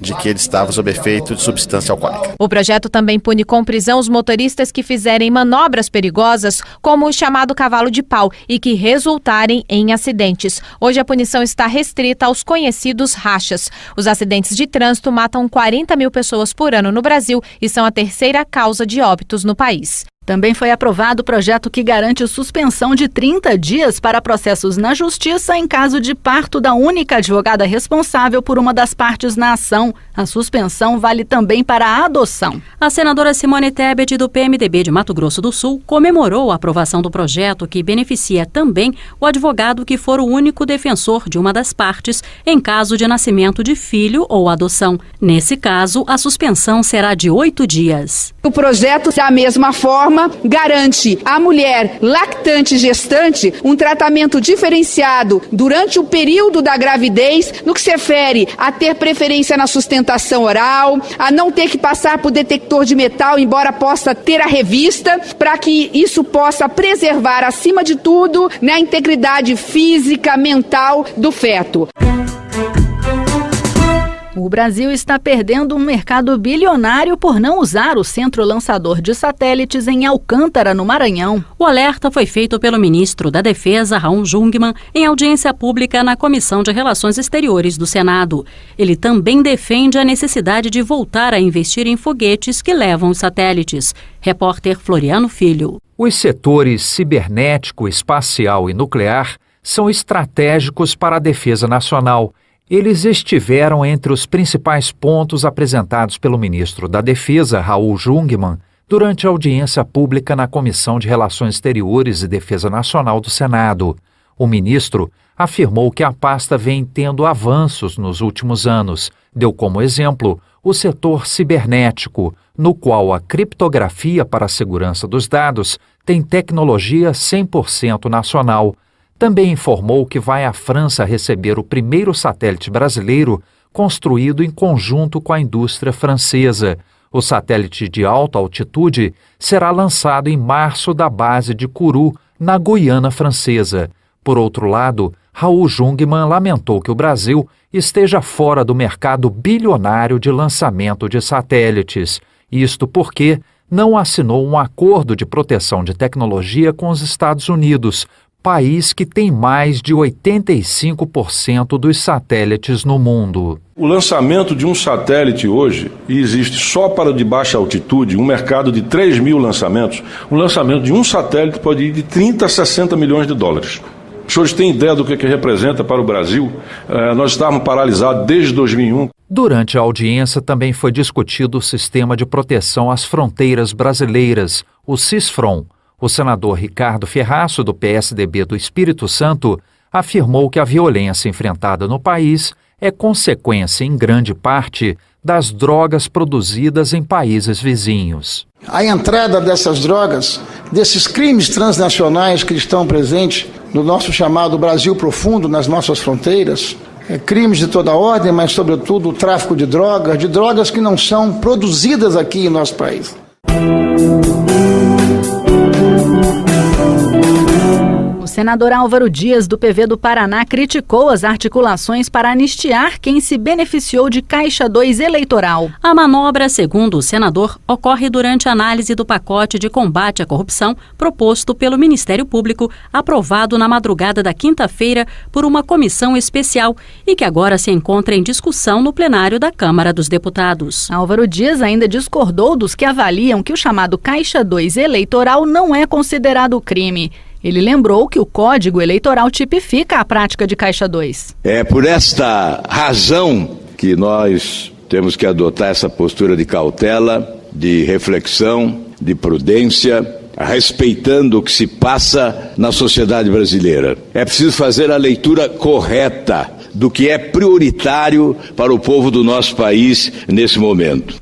de que ele estava sob efeito de substância alcoólica.
O projeto também pune com prisão os motoristas que fizerem manobras perigosas, como o chamado cavalo de pau, e que resultarem em acidentes. Hoje a punição está restrita aos conhecidos rachas. Os acidentes de trânsito matam 40 mil pessoas por ano no Brasil e são a terceira causa de óbitos no país.
Também foi aprovado o projeto que garante suspensão de 30 dias para processos na Justiça em caso de parto da única advogada responsável por uma das partes na ação. A suspensão vale também para a adoção.
A senadora Simone Tebet, do PMDB de Mato Grosso do Sul, comemorou a aprovação do projeto que beneficia também o advogado que for o único defensor de uma das partes em caso de nascimento de filho ou adoção. Nesse caso, a suspensão será de 8 dias.
O projeto, da mesma forma, garante à mulher lactante e gestante um tratamento diferenciado durante o período da gravidez, no que se refere a ter preferência na sustentação oral, a não ter que passar por detector de metal, embora possa ter a revista, para que isso possa preservar, acima de tudo, a integridade física, mental do feto.
O Brasil está perdendo um mercado bilionário por não usar o centro lançador de satélites em Alcântara, no Maranhão.
O alerta foi feito pelo ministro da Defesa, Raul Jungmann, em audiência pública na Comissão de Relações Exteriores do Senado. Ele também defende a necessidade de voltar a investir em foguetes que levam os satélites. Repórter Floriano Filho.
Os setores cibernético, espacial e nuclear são estratégicos para a defesa nacional. Eles estiveram entre os principais pontos apresentados pelo ministro da Defesa, Raul Jungmann, durante a audiência pública na Comissão de Relações Exteriores e Defesa Nacional do Senado. O ministro afirmou que a pasta vem tendo avanços nos últimos anos. Deu como exemplo o setor cibernético, no qual a criptografia para a segurança dos dados tem tecnologia 100% nacional. Também informou que vai à França receber o primeiro satélite brasileiro construído em conjunto com a indústria francesa. O satélite de alta altitude será lançado em março da base de Kourou, na Guiana Francesa. Por outro lado, Raul Jungmann lamentou que o Brasil esteja fora do mercado bilionário de lançamento de satélites. Isto porque não assinou um acordo de proteção de tecnologia com os Estados Unidos, país que tem mais de 85% dos satélites no mundo.
O lançamento de um satélite hoje, e existe só para de baixa altitude, um mercado de 3 mil lançamentos, o lançamento de um satélite pode ir de 30 a 60 milhões de dólares. Os senhores têm ideia do que representa para o Brasil? Nós estávamos paralisados desde 2001.
Durante a audiência também foi discutido o sistema de proteção às fronteiras brasileiras, o CISFRON. O senador Ricardo Ferraço, do PSDB do Espírito Santo, afirmou que a violência enfrentada no país é consequência, em grande parte, das drogas produzidas em países vizinhos.
A entrada dessas drogas, desses crimes transnacionais que estão presentes no nosso chamado Brasil profundo, nas nossas fronteiras, crimes de toda ordem, mas sobretudo o tráfico de drogas que não são produzidas aqui em nosso país.
O senador Álvaro Dias, do PV do Paraná, criticou as articulações para anistiar quem se beneficiou de Caixa 2 eleitoral.
A manobra, segundo o senador, ocorre durante a análise do pacote de combate à corrupção proposto pelo Ministério Público, aprovado na madrugada da quinta-feira por uma comissão especial e que agora se encontra em discussão no plenário da Câmara dos Deputados.
Álvaro Dias ainda discordou dos que avaliam que o chamado Caixa 2 eleitoral não é considerado crime. Ele lembrou que o Código Eleitoral tipifica a prática de Caixa 2.
É por esta razão que nós temos que adotar essa postura de cautela, de reflexão, de prudência, respeitando o que se passa na sociedade brasileira. É preciso fazer a leitura correta do que é prioritário para o povo do nosso país nesse momento.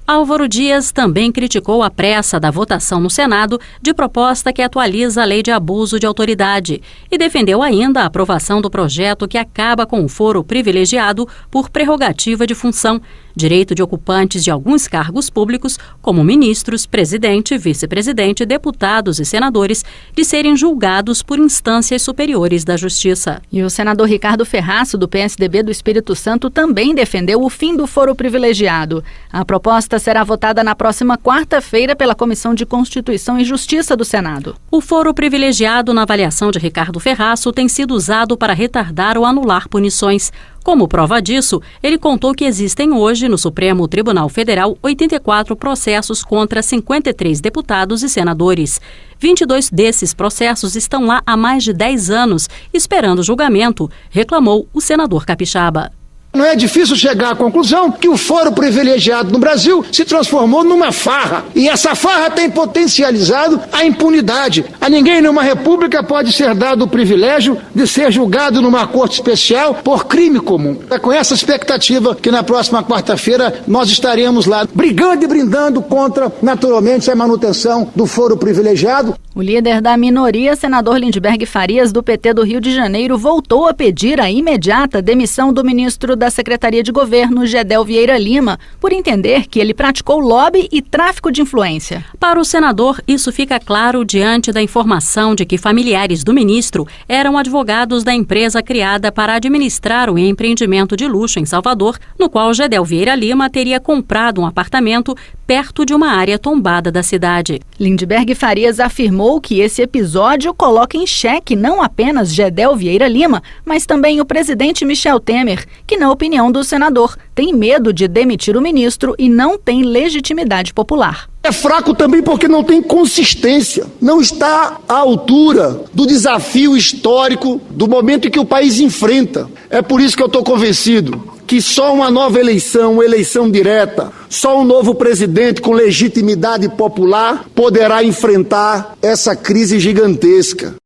Álvaro Dias também criticou a pressa da votação no Senado de proposta que atualiza a lei de abuso de autoridade e defendeu ainda a aprovação do projeto que acaba com o foro privilegiado por prerrogativa de função, direito de ocupantes de alguns cargos públicos, como ministros, presidente, vice-presidente, deputados e senadores, de serem julgados por instâncias superiores da Justiça.
E o senador Ricardo Ferraço, do PSDB do Espírito Santo, também defendeu o fim do foro privilegiado. A proposta será votada na próxima quarta-feira pela Comissão de Constituição e Justiça do Senado.
O foro privilegiado, na avaliação de Ricardo Ferraço, tem sido usado para retardar ou anular punições. Como prova disso, ele contou que existem hoje no Supremo Tribunal Federal 84 processos contra 53 deputados e senadores. 22 desses processos estão lá há mais de 10 anos, esperando julgamento, reclamou o senador capixaba.
Não é difícil chegar à conclusão que o foro privilegiado no Brasil se transformou numa farra. E essa farra tem potencializado a impunidade. A ninguém numa república pode ser dado o privilégio de ser julgado numa corte especial por crime comum. É com essa expectativa que na próxima quarta-feira nós estaremos lá brigando e brindando contra, naturalmente, a manutenção do foro privilegiado.
O líder da minoria, senador Lindbergh Farias, do PT do Rio de Janeiro, voltou a pedir a imediata demissão do ministro da Secretaria de Governo, Gedel Vieira Lima, por entender que ele praticou lobby e tráfico de influência.
Para o senador, isso fica claro diante da informação de que familiares do ministro eram advogados da empresa criada para administrar o empreendimento de luxo em Salvador, no qual Gedel Vieira Lima teria comprado um apartamento perto de uma área tombada da cidade.
Lindbergh Farias afirmou que esse episódio coloca em xeque não apenas Gedel Vieira Lima, mas também o presidente Michel Temer, que, na opinião do senador, tem medo de demitir o ministro e não tem legitimidade popular.
É fraco também porque não tem consistência, não está à altura do desafio histórico do momento em que o país enfrenta. É por isso que eu estou convencido que só uma nova eleição, uma eleição direta, só um novo presidente com legitimidade popular poderá enfrentar essa crise gigantesca.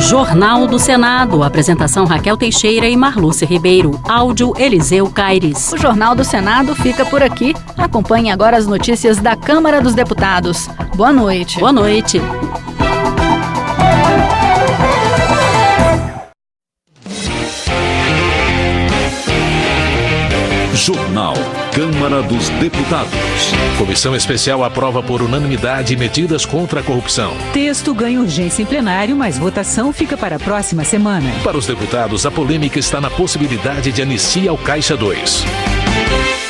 Jornal do Senado. Apresentação Raquel Teixeira e Marlúcia Ribeiro. Áudio Eliseu Caires.
O Jornal do Senado fica por aqui. Acompanhe agora as notícias da Câmara dos Deputados. Boa noite.
Boa noite.
Jornal Câmara dos Deputados.
Comissão Especial aprova por unanimidade medidas contra a corrupção.
Texto ganha urgência em plenário, mas votação fica para a próxima semana.
Para os deputados, a polêmica está na possibilidade de anistia ao Caixa 2.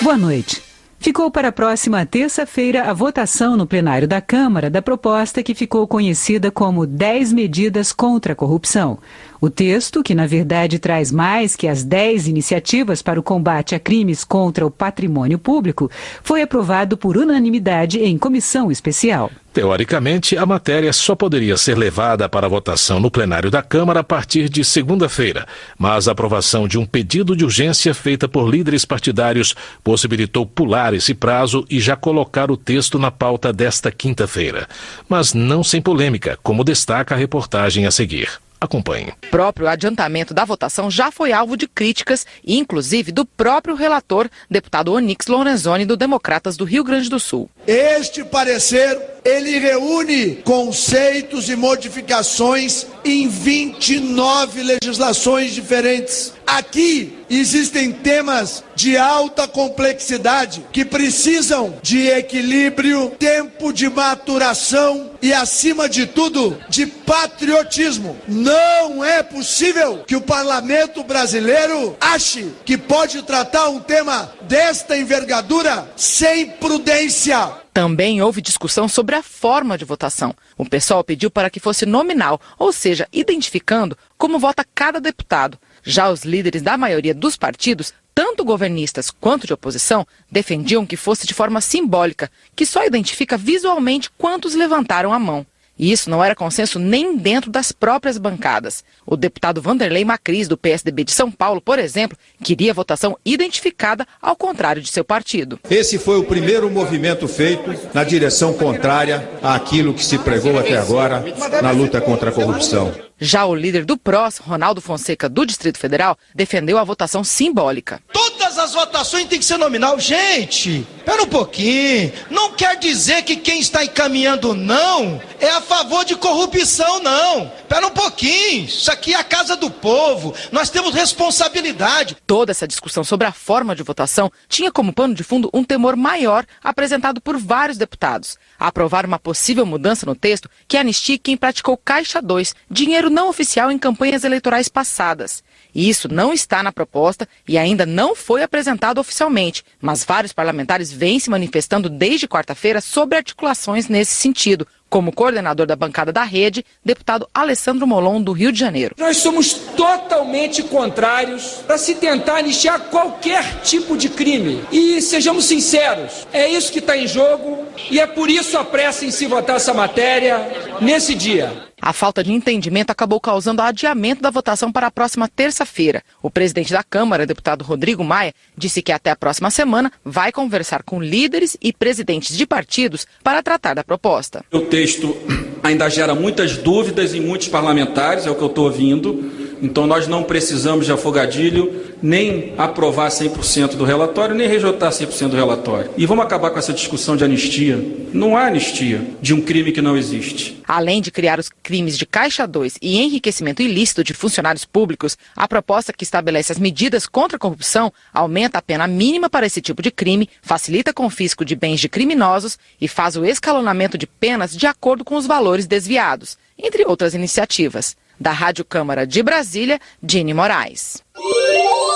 Boa noite. Ficou para a próxima terça-feira a votação no plenário da Câmara da proposta que ficou conhecida como 10 medidas contra a corrupção. O texto, que na verdade traz mais que as 10 iniciativas para o combate a crimes contra o patrimônio público, foi aprovado por unanimidade em comissão especial.
Teoricamente, a matéria só poderia ser levada para votação no plenário da Câmara a partir de segunda-feira, mas a aprovação de um pedido de urgência feita por líderes partidários possibilitou pular esse prazo e já colocar o texto na pauta desta quinta-feira. Mas não sem polêmica, como destaca a reportagem a seguir. Acompanhe.
O próprio adiantamento da votação já foi alvo de críticas, inclusive do próprio relator, deputado Onyx Lorenzoni, do Democratas do Rio Grande do Sul.
Este parecer, ele reúne conceitos e modificações em 29 legislações diferentes. Aqui existem temas de alta complexidade que precisam de equilíbrio, tempo de maturação e, acima de tudo, de patriotismo. Não é possível que o parlamento brasileiro ache que pode tratar um tema desta envergadura sem prudência.
Também houve discussão sobre a forma de votação. O pessoal pediu para que fosse nominal, ou seja, identificando como vota cada deputado. Já os líderes da maioria dos partidos, tanto governistas quanto de oposição, defendiam que fosse de forma simbólica, que só identifica visualmente quantos levantaram a mão. E isso não era consenso nem dentro das próprias bancadas. O deputado Vanderlei Macris, do PSDB de São Paulo, por exemplo, queria votação identificada, ao contrário de seu partido.
Esse foi o primeiro movimento feito na direção contrária àquilo que se pregou até agora na luta contra a corrupção.
Já o líder do PROS, Ronaldo Fonseca, do Distrito Federal, defendeu a votação simbólica.
Todas as votações têm que ser nominal. Gente, espera um pouquinho. Não quer dizer que quem está encaminhando não é a favor de corrupção, não. Espera um pouquinho. Isso aqui é a casa do povo. Nós temos responsabilidade.
Toda essa discussão sobre a forma de votação tinha como pano de fundo um temor maior apresentado por vários deputados. Aprovar uma possível mudança no texto que anistie quem praticou Caixa 2, dinheiro não oficial em campanhas eleitorais passadas. E isso não está na proposta e ainda não foi apresentado oficialmente, mas vários parlamentares vêm se manifestando desde quarta-feira sobre articulações nesse sentido, como coordenador da bancada da Rede, deputado Alessandro Molon, do Rio de Janeiro.
Nós somos totalmente contrários para se tentar anistiar qualquer tipo de crime. E sejamos sinceros, é isso que está em jogo e é por isso a pressa em se votar essa matéria nesse dia.
A falta de entendimento acabou causando adiamento da votação para a próxima terça-feira. O presidente da Câmara, deputado Rodrigo Maia, disse que até a próxima semana vai conversar com líderes e presidentes de partidos para tratar da proposta.
O texto ainda gera muitas dúvidas em muitos parlamentares, é o que eu estou ouvindo, Então nós não precisamos de afogadilho, nem aprovar 100% do relatório, nem rejeitar 100% do relatório. E vamos acabar com essa discussão de anistia. Não há anistia de um crime que não existe.
Além de criar os crimes de Caixa 2 e enriquecimento ilícito de funcionários públicos, a proposta que estabelece as medidas contra a corrupção aumenta a pena mínima para esse tipo de crime, facilita o confisco de bens de criminosos e faz o escalonamento de penas de acordo com os valores desviados, entre outras iniciativas. Da Rádio Câmara de Brasília, Dini Moraes.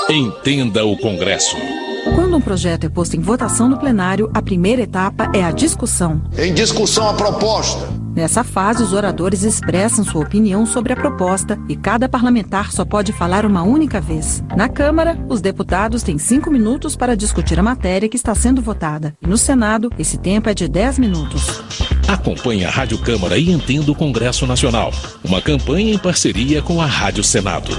Entenda o Congresso.
Quando um projeto é posto em votação no plenário, a primeira etapa é a discussão.
Em discussão a proposta.
Nessa fase, os oradores expressam sua opinião sobre a proposta e cada parlamentar só pode falar uma única vez. Na Câmara, os deputados têm 5 minutos para discutir a matéria que está sendo votada. E no Senado, esse tempo é de 10 minutos.
Acompanhe a Rádio Câmara e entenda o Congresso Nacional. Uma campanha em parceria com a Rádio Senado.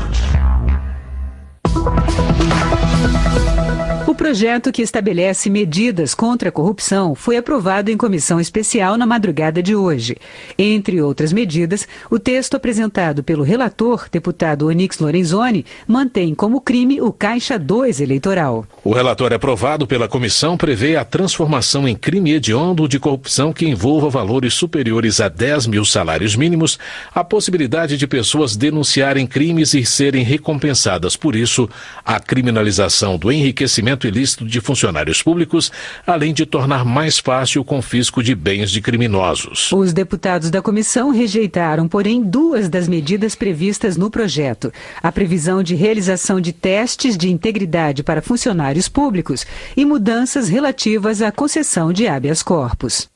O projeto que estabelece medidas contra a corrupção foi aprovado em comissão especial na madrugada de hoje. Entre outras medidas, o texto apresentado pelo relator, deputado Onyx Lorenzoni, mantém como crime o Caixa 2 eleitoral.
O relatório aprovado pela comissão prevê a transformação em crime hediondo de corrupção que envolva valores superiores a 10 mil salários mínimos, a possibilidade de pessoas denunciarem crimes e serem recompensadas por isso, a criminalização do enriquecimento ilícito de funcionários públicos, além de tornar mais fácil o confisco de bens de criminosos.
Os deputados da comissão rejeitaram, porém, 2 das medidas previstas no projeto. A previsão de realização de testes de integridade para funcionários públicos e mudanças relativas à concessão de habeas corpus.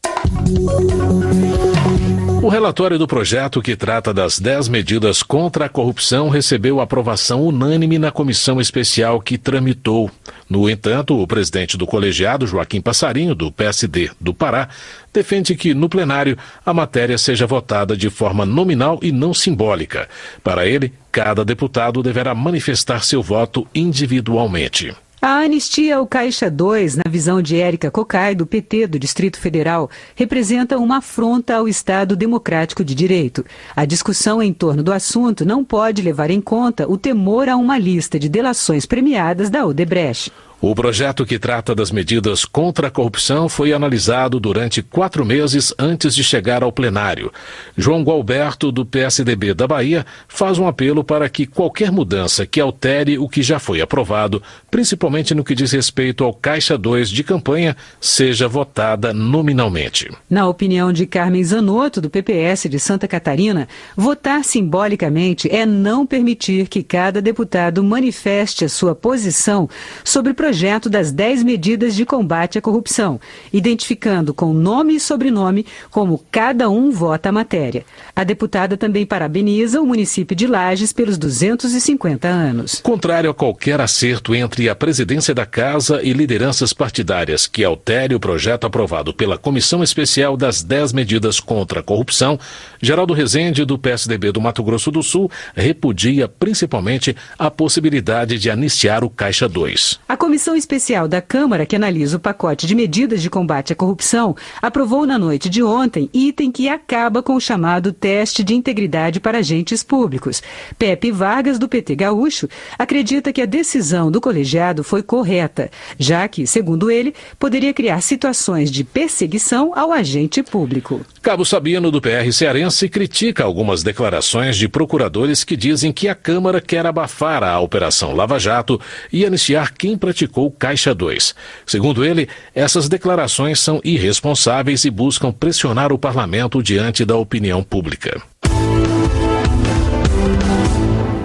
O relatório do projeto que trata das 10 medidas contra a corrupção recebeu aprovação unânime na comissão especial que tramitou. No entanto, o presidente do colegiado, Joaquim Passarinho, do PSD do Pará, defende que, no plenário, a matéria seja votada de forma nominal e não simbólica. Para ele, cada deputado deverá manifestar seu voto individualmente.
A anistia ao Caixa 2, na visão de Érica Cocai, do PT do Distrito Federal, representa uma afronta ao Estado democrático de direito. A discussão em torno do assunto não pode levar em conta o temor a uma lista de delações premiadas da Odebrecht.
O projeto que trata das medidas contra a corrupção foi analisado durante 4 meses antes de chegar ao plenário. João Gualberto, do PSDB da Bahia, faz um apelo para que qualquer mudança que altere o que já foi aprovado, principalmente no que diz respeito ao Caixa 2 de campanha, seja votada nominalmente.
Na opinião de Carmen Zanotto, do PPS de Santa Catarina, votar simbolicamente é não permitir que cada deputado manifeste a sua posição sobre o projeto das 10 medidas de combate à corrupção, identificando com nome e sobrenome como cada um vota a matéria. A deputada também parabeniza o município de Lages pelos 250 anos.
Contrário a qualquer acerto entre a presidência da Casa e lideranças partidárias que altere o projeto aprovado pela Comissão Especial das 10 medidas contra a corrupção, Geraldo Rezende, do PSDB do Mato Grosso do Sul, repudia principalmente a possibilidade de anistiar o Caixa 2.
A Comissão Especial da Câmara, que analisa o pacote de medidas de combate à corrupção, aprovou na noite de ontem item que acaba com o chamado teste de integridade para agentes públicos. Pepe Vargas, do PT Gaúcho, acredita que a decisão do colegiado foi correta, já que, segundo ele, poderia criar situações de perseguição ao agente público.
Cabo Sabino, do PR cearense, critica algumas declarações de procuradores que dizem que a Câmara quer abafar a Operação Lava Jato e anistiar quem praticou o Caixa 2. Segundo ele, essas declarações são irresponsáveis e buscam pressionar o parlamento diante da opinião pública.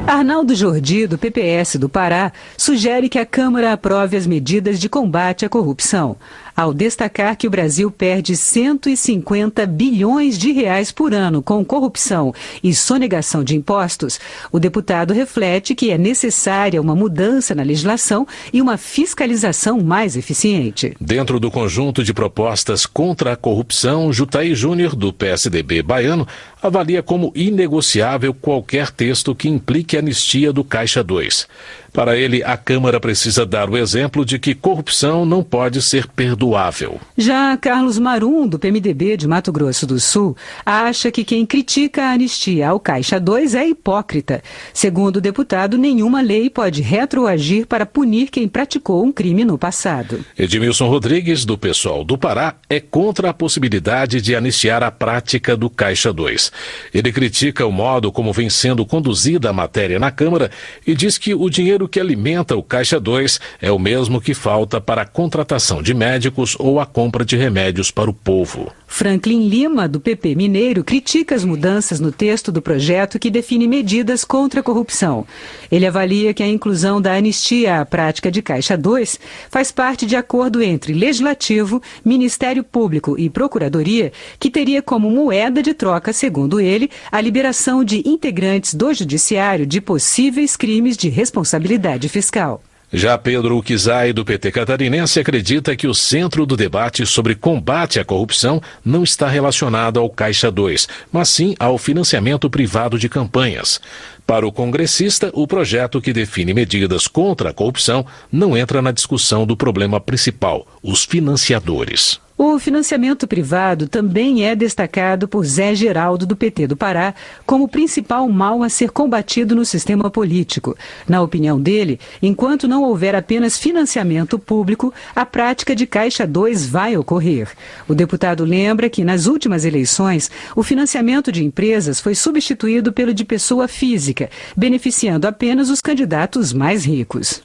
Arnaldo Jordi, do PPS do Pará, sugere que a Câmara aprove as medidas de combate à corrupção, ao destacar que o Brasil perde 150 bilhões de reais por ano com corrupção e sonegação de impostos. O deputado reflete que é necessária uma mudança na legislação e uma fiscalização mais eficiente.
Dentro do conjunto de propostas contra a corrupção, Jutaí Júnior, do PSDB baiano, avalia como inegociável qualquer texto que implique a anistia do Caixa 2. Para ele, a Câmara precisa dar o exemplo de que corrupção não pode ser perdoável.
Já Carlos Marum, do PMDB de Mato Grosso do Sul, acha que quem critica a anistia ao Caixa 2 é hipócrita. Segundo o deputado, nenhuma lei pode retroagir para punir quem praticou um crime no passado.
Edmilson Rodrigues, do PSOL do Pará, é contra a possibilidade de anistiar a prática do Caixa 2. Ele critica o modo como vem sendo conduzida a matéria na Câmara e diz que o dinheiro que alimenta o Caixa 2 é o mesmo que falta para a contratação de médicos ou a compra de remédios para o povo.
Franklin Lima, do PP Mineiro, critica as mudanças no texto do projeto que define medidas contra a corrupção. Ele avalia que a inclusão da anistia à prática de Caixa 2 faz parte de acordo entre Legislativo, Ministério Público e Procuradoria, que teria como moeda de troca, segundo ele, a liberação de integrantes do Judiciário de possíveis crimes de responsabilidade fiscal.
Já Pedro Uquizai, do PT catarinense, acredita que o centro do debate sobre combate à corrupção não está relacionado ao Caixa 2, mas sim ao financiamento privado de campanhas. Para o congressista, o projeto que define medidas contra a corrupção não entra na discussão do problema principal, os financiadores.
O financiamento privado também é destacado por Zé Geraldo, do PT do Pará, como principal mal a ser combatido no sistema político. Na opinião dele, enquanto não houver apenas financiamento público, a prática de Caixa 2 vai ocorrer. O deputado lembra que, nas últimas eleições, o financiamento de empresas foi substituído pelo de pessoa física, beneficiando apenas os candidatos mais ricos.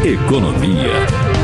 Economia.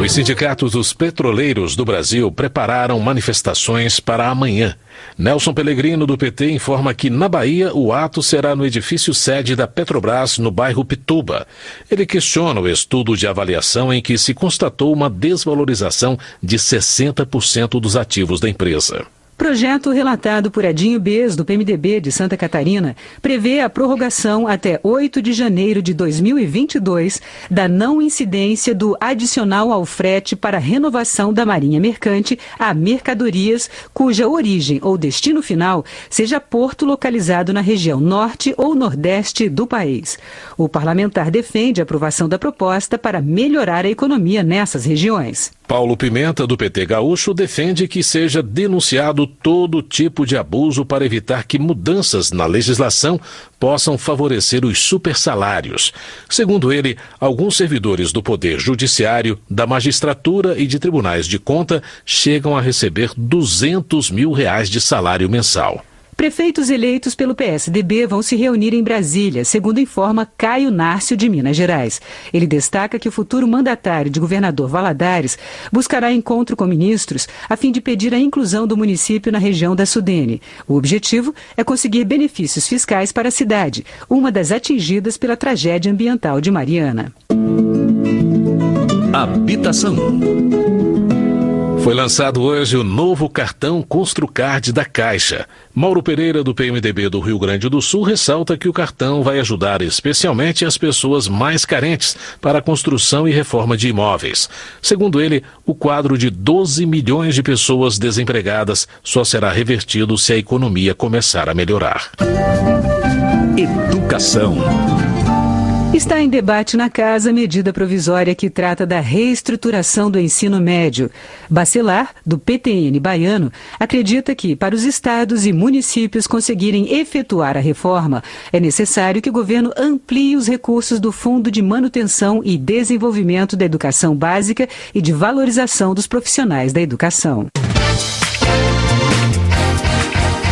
Os sindicatos dos petroleiros do Brasil prepararam manifestações para amanhã. Nelson Pellegrino, do PT, informa que na Bahia o ato será no edifício sede da Petrobras, no bairro Pituba. Ele questiona o estudo de avaliação em que se constatou uma desvalorização de 60% dos ativos da empresa.
Projeto relatado por Edinho Bez, do PMDB de Santa Catarina, prevê a prorrogação até 8 de janeiro de 2022 da não incidência do adicional ao frete para renovação da Marinha Mercante a mercadorias cuja origem ou destino final seja porto localizado na região norte ou nordeste do país. O parlamentar defende a aprovação da proposta para melhorar a economia nessas regiões.
Paulo Pimenta, do PT Gaúcho, defende que seja denunciado todo tipo de abuso para evitar que mudanças na legislação possam favorecer os supersalários. Segundo ele, alguns servidores do Poder Judiciário, da magistratura e de tribunais de conta chegam a receber R$200 mil de salário mensal.
Prefeitos eleitos pelo PSDB vão se reunir em Brasília, segundo informa Caio Nárcio, de Minas Gerais. Ele destaca que o futuro mandatário de governador Valadares buscará encontro com ministros a fim de pedir a inclusão do município na região da Sudene. O objetivo é conseguir benefícios fiscais para a cidade, uma das atingidas pela tragédia ambiental de Mariana.
Habitação. Foi lançado hoje o novo cartão Construcard da Caixa. Mauro Pereira, do PMDB do Rio Grande do Sul, ressalta que o cartão vai ajudar especialmente as pessoas mais carentes para a construção e reforma de imóveis. Segundo ele, o quadro de 12 milhões de pessoas desempregadas só será revertido se a economia começar a melhorar. Educação.
Está em debate na Casa a medida provisória que trata da reestruturação do ensino médio. Bacelar, do PTN baiano, acredita que, para os estados e municípios conseguirem efetuar a reforma, é necessário que o governo amplie os recursos do Fundo de Manutenção e Desenvolvimento da Educação Básica e de Valorização dos Profissionais da Educação.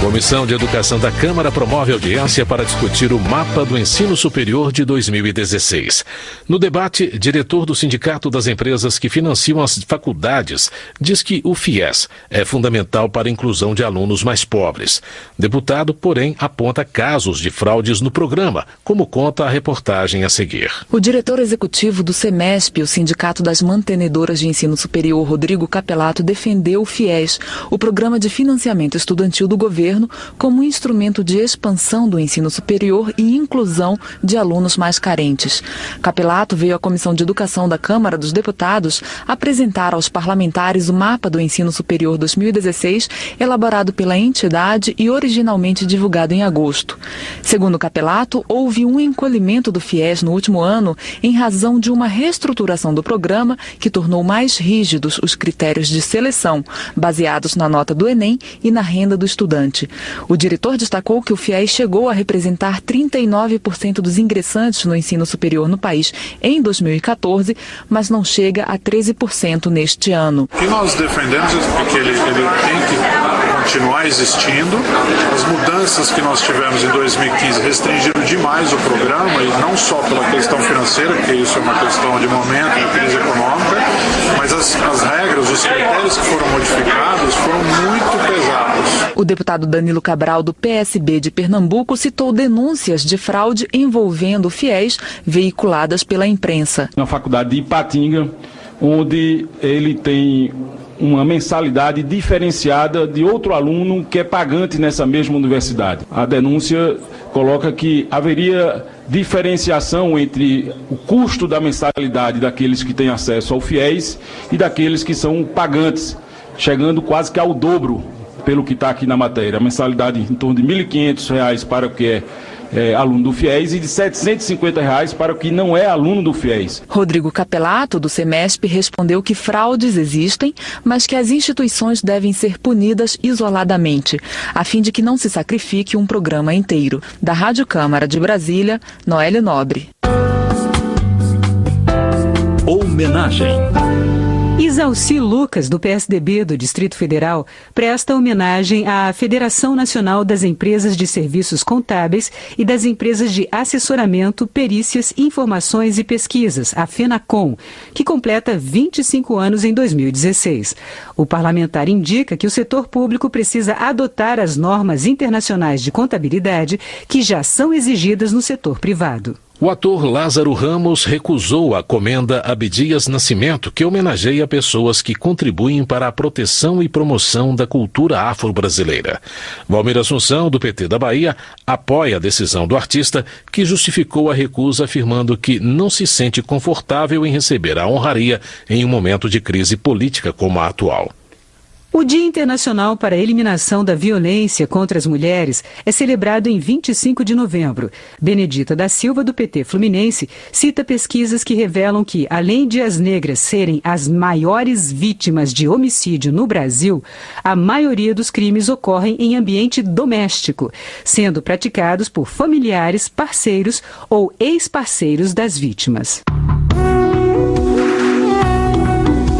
Comissão de Educação da Câmara promove audiência para discutir o mapa do ensino superior de 2016. No debate, diretor do Sindicato das Empresas que Financiam as Faculdades diz que o FIES é fundamental para a inclusão de alunos mais pobres. Deputado, porém, aponta casos de fraudes no programa, como conta a reportagem a seguir.
O diretor executivo do SEMESP, o Sindicato das Mantenedoras de Ensino Superior, Rodrigo Capelato, defendeu o FIES, o Programa de Financiamento Estudantil do Governo, governo como um instrumento de expansão do ensino superior e inclusão de alunos mais carentes. Capelato veio à Comissão de Educação da Câmara dos Deputados apresentar aos parlamentares o mapa do ensino superior 2016, elaborado pela entidade e originalmente divulgado em agosto. Segundo Capelato, houve um encolhimento do FIES no último ano em razão de uma reestruturação do programa que tornou mais rígidos os critérios de seleção, baseados na nota do Enem e na renda do estudante. O diretor destacou que o FIES chegou a representar 39% dos ingressantes no ensino superior no país em 2014, mas não chega a 13% neste ano.
O que nós defendemos é que ele tem que continuar existindo. As mudanças que nós tivemos em 2015 restringiram demais o programa, e não só pela questão financeira, porque isso é uma questão de momento, de crise econômica, mas as regras, os critérios que foram modificados foram muito pesados.
O deputado Danilo Cabral, do PSB de Pernambuco, citou denúncias de fraude envolvendo o FIES veiculadas pela imprensa.
Na faculdade de Ipatinga, onde ele tem uma mensalidade diferenciada de outro aluno que é pagante nessa mesma universidade. A denúncia coloca que haveria diferenciação entre o custo da mensalidade daqueles que têm acesso ao FIES e daqueles que são pagantes, chegando quase que ao dobro, pelo que está aqui na matéria. A mensalidade em torno de R$ 1.500 para o que é aluno do FIES e de R$ 750 para o que não é aluno do FIES.
Rodrigo Capelato, do CEMESP, respondeu que fraudes existem, mas que as instituições devem ser punidas isoladamente, a fim de que não se sacrifique um programa inteiro. Da Rádio Câmara de Brasília, Noélio Nobre.
Homenagem. Isalci Lucas, do PSDB do Distrito Federal, presta homenagem à Federação Nacional das Empresas de Serviços Contábeis e das Empresas de Assessoramento, Perícias, Informações e Pesquisas, a FENACOM, que completa 25 anos em 2016. O parlamentar indica que o setor público precisa adotar as normas internacionais de contabilidade que já são exigidas no setor privado.
O ator Lázaro Ramos recusou a Comenda Abdias Nascimento, que homenageia pessoas que contribuem para a proteção e promoção da cultura afro-brasileira. Valmir Assunção, do PT da Bahia, apoia a decisão do artista, que justificou a recusa afirmando que não se sente confortável em receber a honraria em um momento de crise política como a atual.
O Dia Internacional para a Eliminação da Violência contra as Mulheres é celebrado em 25 de novembro. Benedita da Silva, do PT Fluminense, cita pesquisas que revelam que, além de as negras serem as maiores vítimas de homicídio no Brasil, a maioria dos crimes ocorrem em ambiente doméstico, sendo praticados por familiares, parceiros ou ex-parceiros das vítimas.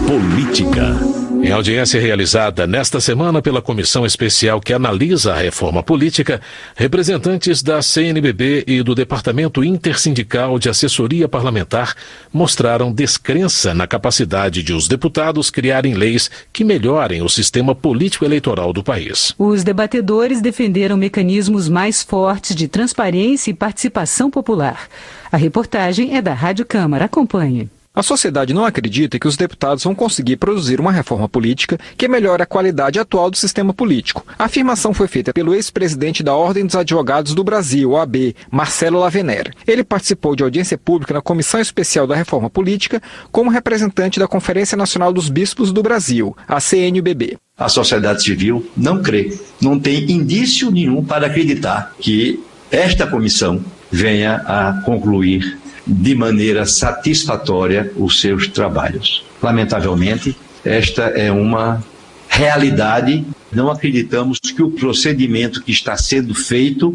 Política. Em audiência realizada nesta semana pela comissão especial que analisa a reforma política, representantes da CNBB e do Departamento Intersindical de Assessoria Parlamentar mostraram descrença na capacidade de os deputados criarem leis que melhorem o sistema político-eleitoral do país.
Os debatedores defenderam mecanismos mais fortes de transparência e participação popular. A reportagem é da Rádio Câmara. Acompanhe.
A sociedade não acredita que os deputados vão conseguir produzir uma reforma política que melhore a qualidade atual do sistema político. A afirmação foi feita pelo ex-presidente da Ordem dos Advogados do Brasil, OAB, Marcelo Lavener. Ele participou de audiência pública na Comissão Especial da Reforma Política como representante da Conferência Nacional dos Bispos do Brasil, a CNBB.
A sociedade civil não crê, não tem indício nenhum para acreditar que esta comissão venha a concluir de maneira satisfatória os seus trabalhos. Lamentavelmente, esta é uma realidade. Não acreditamos que o procedimento que está sendo feito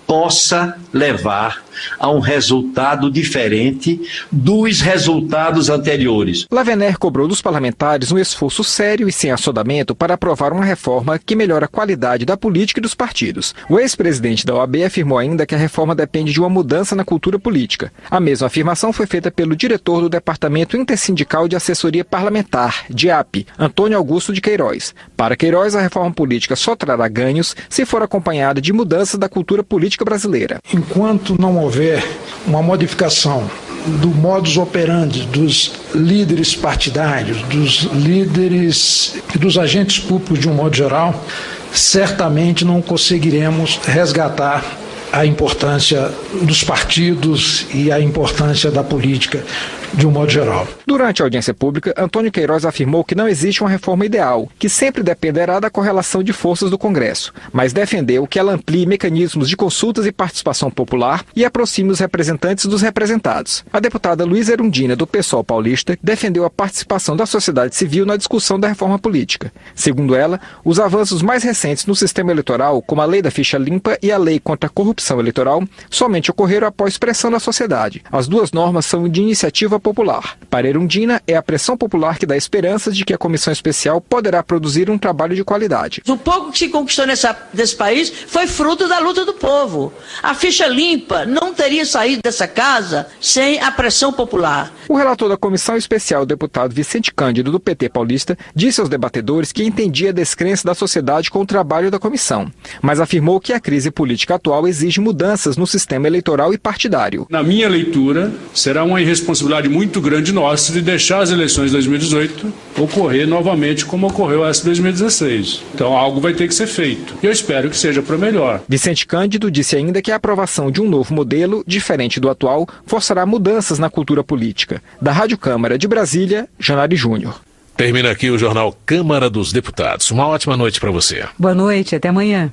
possa levar a um resultado diferente dos resultados anteriores.
Lavener cobrou dos parlamentares um esforço sério e sem assodamento para aprovar uma reforma que melhora a qualidade da política e dos partidos. O ex-presidente da OAB afirmou ainda que a reforma depende de uma mudança na cultura política. A mesma afirmação foi feita pelo diretor do Departamento Intersindical de Assessoria Parlamentar, DIAP, Antônio Augusto de Queiroz. Para Queiroz, a reforma política só trará ganhos se for acompanhada de mudanças da cultura política brasileira.
Enquanto não houver uma modificação do modus operandi dos líderes partidários, dos líderes e dos agentes públicos de um modo geral,
certamente não conseguiremos resgatar a importância dos partidos e a importância da política de um modo geral.
Durante a audiência pública, Antônio Queiroz afirmou que não existe uma reforma ideal, que sempre dependerá da correlação de forças do Congresso, mas defendeu que ela amplie mecanismos de consultas e participação popular e aproxime os representantes dos representados. A deputada Luísa Erundina, do PSOL paulista, defendeu a participação da sociedade civil na discussão da reforma política. Segundo ela, os avanços mais recentes no sistema eleitoral, como a lei da ficha limpa e a lei contra a corrupção eleitoral, somente ocorreram após pressão da sociedade. As duas normas são de iniciativa popular. Para Erundina, é a pressão popular que dá esperanças de que a comissão especial poderá produzir um trabalho de qualidade.
O pouco que se conquistou nesse país foi fruto da luta do povo. A ficha limpa não teria saído dessa casa sem a pressão popular.
O relator da comissão especial, o deputado Vicente Cândido, do PT paulista, disse aos debatedores que entendia a descrença da sociedade com o trabalho da comissão, mas afirmou que a crise política atual exige mudanças no sistema eleitoral e partidário.
Na minha leitura, será uma irresponsabilidade muito grande nossa de deixar as eleições de 2018 ocorrer novamente como ocorreu essa de 2016. Então algo vai ter que ser feito. E eu espero que seja para melhor.
Vicente Cândido disse ainda que a aprovação de um novo modelo, diferente do atual, forçará mudanças na cultura política. Da Rádio Câmara de Brasília, Janari Júnior.
Termina aqui o Jornal Câmara dos Deputados. Uma ótima noite para você.
Boa noite, até amanhã.